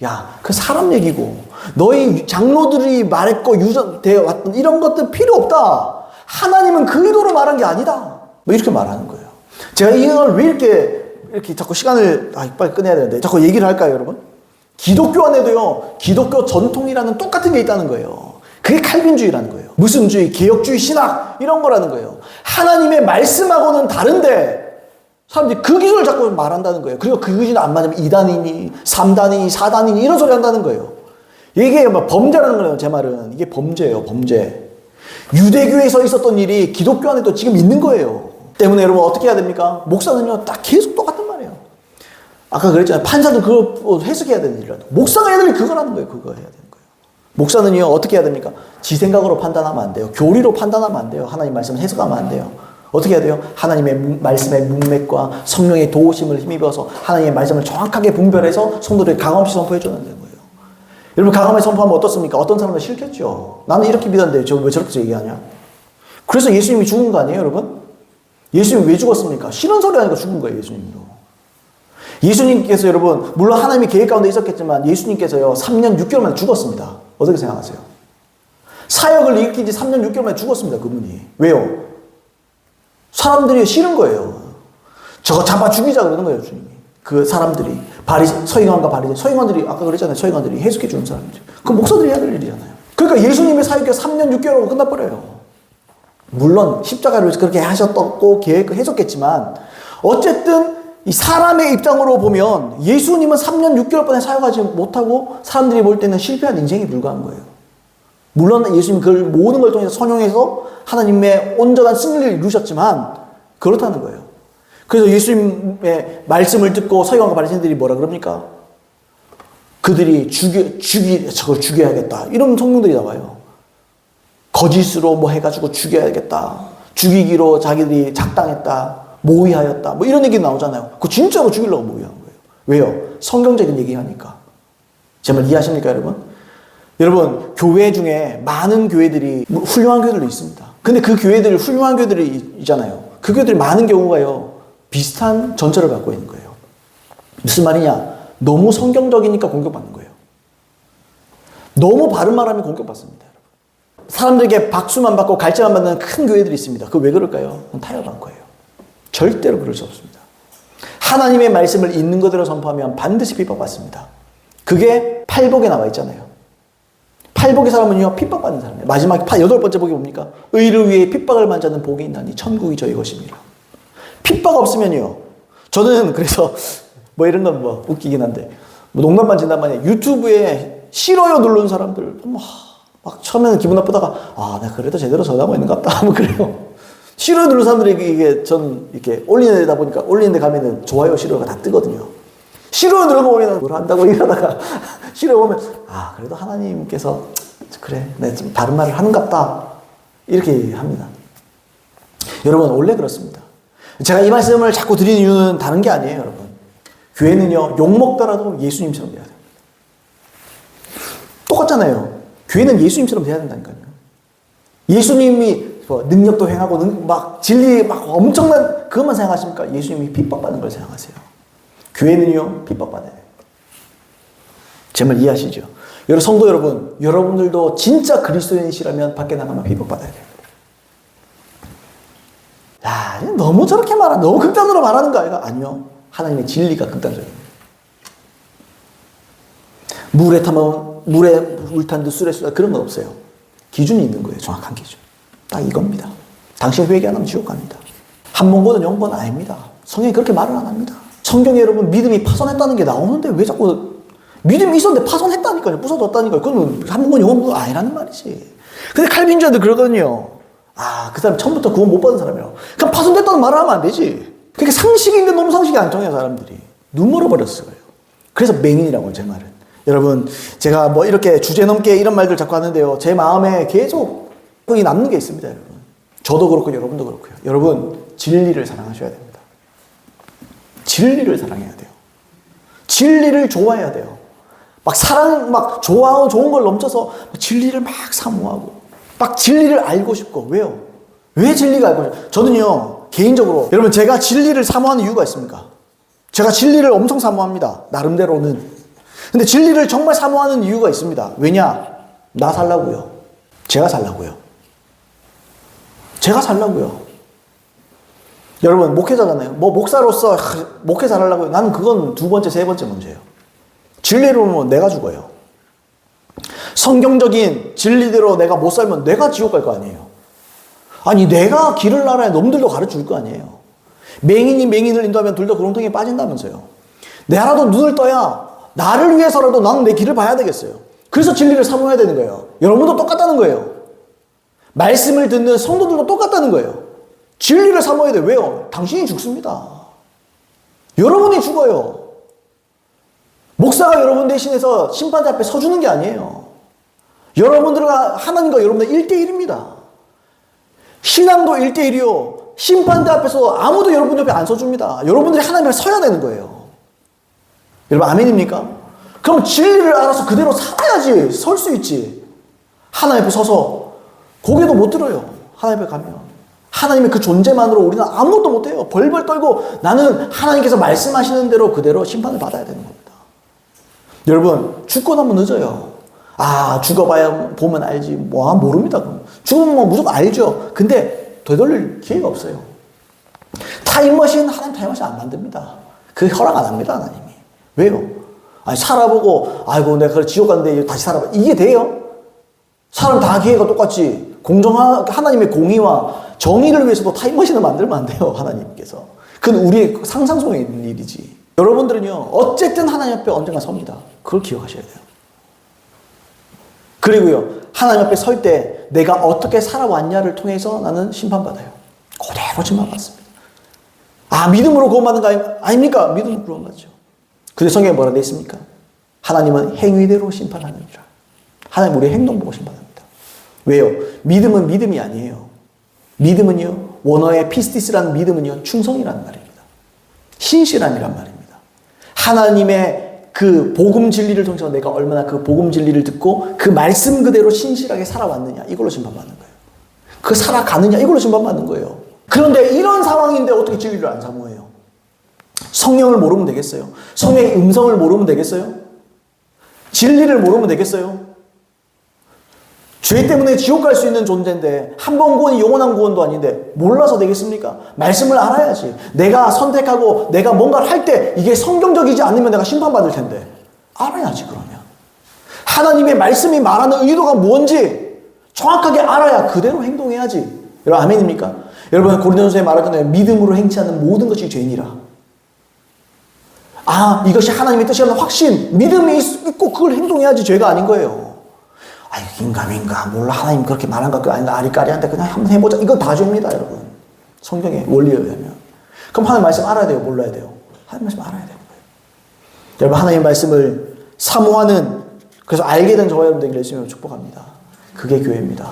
Speaker 1: 야, 그 사람 얘기고 너희 장로들이 말했고 유전되어 왔던 이런 것들 필요 없다. 하나님은 그 의도로 말한 게 아니다. 뭐 이렇게 말하는 거예요. 제가 이걸 왜 이렇게 자꾸 시간을 빨리 끝내야 되는데 자꾸 얘기를 할까요, 여러분? 기독교 안에도요, 기독교 전통이라는 똑같은 게 있다는 거예요. 그게 칼빈주의라는 거예요. 무슨 주의, 개혁주의, 신학 이런 거라는 거예요. 하나님의 말씀하고는 다른데 사람들이 그 기준을 자꾸 말한다는 거예요. 그리고 그 기준 안 맞으면 2단이니 3단이니 4단이니 이런 소리 한다는 거예요. 이게 범죄라는 거예요. 제 말은 이게 범죄예요. 범죄. 유대교에서 있었던 일이 기독교 안에도 지금 있는 거예요. 때문에 여러분 어떻게 해야 됩니까? 목사는요 딱 계속 똑같은 말이에요. 아까 그랬잖아요. 판사도 그걸 해석해야 되는 일이라도 목사가 해야 될 그걸 하는 거예요. 그거 해야 되는 거예요. 목사는요 어떻게 해야 됩니까? 지 생각으로 판단하면 안 돼요. 교리로 판단하면 안 돼요. 하나님 말씀을 해석하면 안 돼요. 어떻게 해야 돼요? 하나님의 말씀의 문맥과 성령의 도우심을 힘입어서 하나님의 말씀을 정확하게 분별해서 성도들에게 강함없이 선포해 줘야 되는 거예요. 여러분 강함에 선포하면 어떻습니까? 어떤 사람은 싫겠죠. 나는 이렇게 믿었는데 저 왜 저렇게 얘기하냐? 그래서 예수님이 죽은 거 아니에요, 여러분? 예수님이 왜 죽었습니까? 싫은 소리 하니까 죽은 거예요, 예수님도. 예수님께서 여러분, 물론 하나님이 계획 가운데 있었겠지만 예수님께서요, 3년 6개월 만에 죽었습니다. 어떻게 생각하세요? 사역을 일으킨 지 3년 6개월 만에 죽었습니다, 그분이. 왜요? 사람들이 싫은 거예요. 저거 잡아 죽이자 그러는 거예요, 주님이. 그 사람들이. 서기관과 바리새인. 서기관들이, 아까 그랬잖아요, 서기관들이 해석해 주는 사람들. 그 목사들이 해야 될 일이잖아요. 그러니까 예수님의 사역이 3년 6개월하고 끝나버려요. 물론 십자가를 위해서 그렇게 하셨고 계획했었겠지만 어쨌든 이 사람의 입장으로 보면 예수님은 3년 6개월 동안 사역하지 못하고 사람들이 볼 때는 실패한 인생에 불과한 거예요. 물론 예수님 그 모든 걸 통해서 선용해서 하나님의 온전한 승리를 이루셨지만 그렇다는 거예요. 그래서 예수님의 말씀을 듣고 서기관과 바리새인들이 뭐라 그럽니까? 그들이 저걸 죽여야겠다. 이런 성경들이 나와요. 거짓으로 해가지고 죽여야겠다. 죽이기로 자기들이 작당했다. 모의하였다. 이런 얘기 나오잖아요. 그거 진짜로 죽이려고 모의한 거예요. 왜요? 성경적인 얘기하니까. 제 말 이해하십니까, 여러분? 여러분, 교회 중에 많은 교회들이, 훌륭한 교회들도 있습니다. 근데 그 교회들, 훌륭한 교회들이 있잖아요. 그 교회들이 많은 경우가요, 비슷한 전철을 갖고 있는 거예요. 무슨 말이냐? 너무 성경적이니까 공격받는 거예요. 너무 바른 말하면 공격받습니다. 사람들에게 박수만 받고 갈채만 받는 큰 교회들이 있습니다. 그거 왜 그럴까요? 타협한 거예요. 절대로 그럴 수 없습니다. 하나님의 말씀을 있는 그대로 선포하면 반드시 핍박받습니다. 그게 팔복에 나와 있잖아요. 팔복의 사람은요, 핍박받는 사람이에요. 마지막 8번째 복이 뭡니까? 의를 위해 핍박을 만자는 복이 있나니 천국이 저희 것입니다. 핍박 없으면요. 저는 그래서 이런 건 웃기긴 한데 농담만 진담만 해. 유튜브에 싫어요 누르는 사람들 막 처음에는 기분 나쁘다가 내가 그래도 제대로 전하고 있는 것 같다. 그래요. 싫어요 누르는 사람들이 이게 전 이렇게 올리는 데다 보니까 올리는 데 가면은 좋아요, 싫어요가 다 뜨거든요. 싫어요 누르고 보면 뭘 한다고 이러다가 싫어요 보면 그래도 하나님께서 그래 내가 좀 다른 말을 하는갑다 이렇게 합니다. 여러분 원래 그렇습니다. 제가 이 말씀을 자꾸 드리는 이유는 다른 게 아니에요, 여러분. 교회는요 욕먹더라도 예수님처럼 돼야 돼요. 똑같잖아요. 교회는 예수님처럼 돼야 된다니까요. 예수님이 능력도 행하고 진리 엄청난 그것만 생각하십니까? 예수님이 핍박받는 걸 생각하세요. 교회는요 핍박받아야 돼요. 제 말 이해하시죠? 여러분 성도 여러분, 여러분들도 진짜 그리스도인이시라면 밖에 나가면 핍박받아야 돼요. 너무 저렇게 너무 극단으로 말하는 거 아니에요? 아니요. 하나님의 진리가 극단적입니다. 물에 타면 물에 물 탄 듯 술에 쏟아 그런 건 없어요. 기준이 있는 거예요. 정확한 기준. 딱 이겁니다. 당신 회개 안 하면 지옥 갑니다. 한 번 거는 영번 아닙니다. 성경이 그렇게 말을 안 합니다. 성경에 여러분 믿음이 파손했다는 게 나오는데 왜 자꾸 믿음이 있었는데 파손했다니까요. 부서졌다니까요. 그건 한 번 거는 영번 아니라는 말이지. 근데 칼빈주의도 그러거든요. 아, 그 사람 처음부터 구원 못 받은 사람이라고. 그럼 파손됐다는 말을 하면 안 되지. 그게 상식인데 너무 상식이 안 통해요, 사람들이. 눈 멀어버렸어요. 그래서 맹인이라고, 제 말은. 여러분, 제가 뭐 이렇게 주제 넘게 이런 말들 자꾸 하는데요. 제 마음에 계속 거기 남는 게 있습니다, 여러분. 저도 그렇고, 여러분도 그렇고요. 여러분, 진리를 사랑하셔야 됩니다. 진리를 사랑해야 돼요. 진리를 좋아해야 돼요. 막 좋아하고 좋은 걸 넘쳐서 진리를 막 사모하고, 막 진리를 알고 싶고. 왜요? 왜 진리가 알고 싶어요? 저는요, 개인적으로, 여러분, 제가 진리를 사모하는 이유가 있습니까? 제가 진리를 엄청 사모합니다. 나름대로는. 근데 진리를 정말 사모하는 이유가 있습니다. 왜냐? 나 살라고요. 제가 살라고요. 제가 살라고요. 여러분, 목회자잖아요. 뭐, 목사로서 목회 잘하려고요. 나는 그건 두 번째, 세 번째 문제예요. 진리로는 내가 죽어요. 성경적인 진리대로 내가 못 살면 내가 지옥 갈 거 아니에요. 아니, 내가 길을 나라에 놈들도 가르쳐 줄 거 아니에요. 맹인이 맹인을 인도하면 둘 다 구렁텅이에 빠진다면서요. 내라도 눈을 떠야 나를 위해서라도 나는 내 길을 봐야 되겠어요. 그래서 진리를 사모해야 되는 거예요. 여러분도 똑같다는 거예요. 말씀을 듣는 성도들도 똑같다는 거예요. 진리를 사모해야 돼요. 왜요? 당신이 죽습니다. 여러분이 죽어요. 목사가 여러분 대신해서 심판대 앞에 서주는 게 아니에요. 여러분들과 하나님과 여러분들 1대1입니다. 신앙도 1대1이요. 심판대 앞에서 아무도 여러분 옆에 안 서줍니다. 여러분들이 하나님 앞에 서야 되는 거예요. 여러분 아멘입니까? 그럼 진리를 알아서 그대로 살아야지 설 수 있지. 하나님 앞에 서서 고개도 못 들어요. 하나님 앞에 가면. 하나님의 그 존재만으로 우리는 아무것도 못해요. 벌벌 떨고 나는 하나님께서 말씀하시는 대로 그대로 심판을 받아야 되는 겁니다. 여러분 죽고 나면 늦어요. 아 죽어봐야 보면 알지. 뭐 모릅니다. 그럼. 죽으면 뭐 무조건 알죠. 근데 되돌릴 기회가 없어요. 타임머신 하나님 타임머신 안 만듭니다. 그 허락 안 합니다. 하나님이. 왜요? 아니 살아보고 아이고 내가 지옥 갔는데 다시 살아봐. 이게 돼요? 사람 다 기회가 똑같지. 하나님의 공의와 정의를 위해서도 타임머신을 만들면 안 돼요. 하나님께서. 그건 우리의 상상 속에 있는 일이지. 여러분들은요. 어쨌든 하나님 앞에 언젠가 섭니다. 그걸 기억하셔야 돼요. 그리고요. 하나님 앞에 설 때 내가 어떻게 살아왔냐를 통해서 나는 심판받아요. 그대로 심판받습니다. 아 믿음으로 구원받는 거 아닙니까? 믿음으로 구원받죠. 근데 성경에 뭐라 되어 있습니까? 하나님은 행위대로 심판하느니라. 하나님 우리의 행동 보고 심판합니다. 왜요? 믿음은 믿음이 아니에요. 믿음은요. 원어의 피스티스라는 믿음은요. 충성이라는 말입니다. 신실함이란 말입니다. 하나님의 그 복음 진리를 통해서 내가 얼마나 그 복음 진리를 듣고 그 말씀 그대로 신실하게 살아왔느냐 이걸로 심판받는 거예요. 그 살아가느냐 이걸로 심판받는 거예요. 그런데 이런 상황인데 어떻게 진리를 안 사모해요? 성령을 모르면 되겠어요? 성령의 음성을 모르면 되겠어요? 진리를 모르면 되겠어요? 죄 때문에 지옥 갈 수 있는 존재인데 한 번 구원이 영원한 구원도 아닌데 몰라서 되겠습니까? 말씀을 알아야지. 내가 선택하고 내가 뭔가를 할 때 이게 성경적이지 않으면 내가 심판받을 텐데 알아야지. 그러면 하나님의 말씀이 말하는 의도가 뭔지 정확하게 알아야 그대로 행동해야지. 여러분 아멘입니까? 여러분 고린도전서에 말하잖아요. 믿음으로 행치 않는 모든 것이 죄이니라. 아 이것이 하나님의 뜻이라는 확신, 믿음이 있고 그걸 행동해야지 죄가 아닌 거예요. 아이 인가 몰라 하나님 그렇게 말한 것 아닌가 아리까리한데 그냥 한번 해보자. 이건 다 죄입니다 여러분. 성경의 원리에 의하면. 그럼 하나님 말씀 알아야 돼요? 몰라야 돼요? 하나님 말씀 알아야 되는 거예요. 여러분 하나님의 말씀을 사모하는 그래서 알게 된 저와 여러분들 되기를 예수님으로 축복합니다. 그게 교회입니다.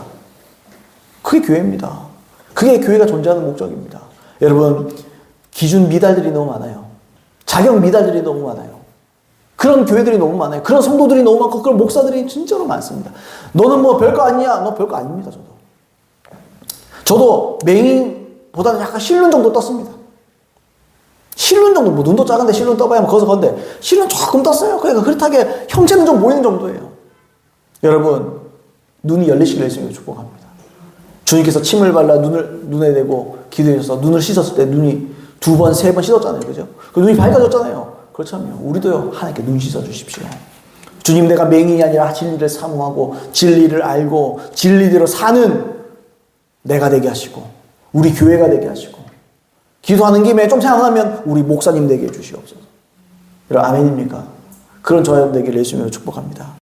Speaker 1: 그게 교회입니다. 그게 교회가 존재하는 목적입니다. 여러분 기준 미달들이 너무 많아요. 자격 미달들이 너무 많아요. 그런 교회들이 너무 많아요. 그런 성도들이 너무 많고 그런 목사들이 진짜로 많습니다. 너는 뭐 별거 아니야? 너 별거 아닙니다. 저도 맹인보다는 약간 실눈 정도 떴습니다. 실눈 정도, 뭐 눈도 작은데 실눈 떠봐야 뭐 거기서 건데 실눈 조금 떴어요. 그러니까 그렇다게 형체는 좀 보이는 정도예요. 여러분 눈이 열리시길 예수님을 축복합니다. 주님께서 침을 발라 눈에 대고 기도해 주셔서 눈을 씻었을 때 눈이 2번, 3번 씻었잖아요. 그죠? 그 눈이 밝아졌잖아요. 그렇다면 우리도요 하나님께 눈 씻어 주십시오. 주님, 내가 맹인이 아니라 하시는 일을 사모하고 진리를 알고 진리대로 사는 내가 되게 하시고 우리 교회가 되게 하시고 기도하는 김에 좀 생각하면 우리 목사님 되게 해주시옵소서. 여러분 아멘입니까? 그런 저와 여러분 되기를 예수님으로 축복합니다.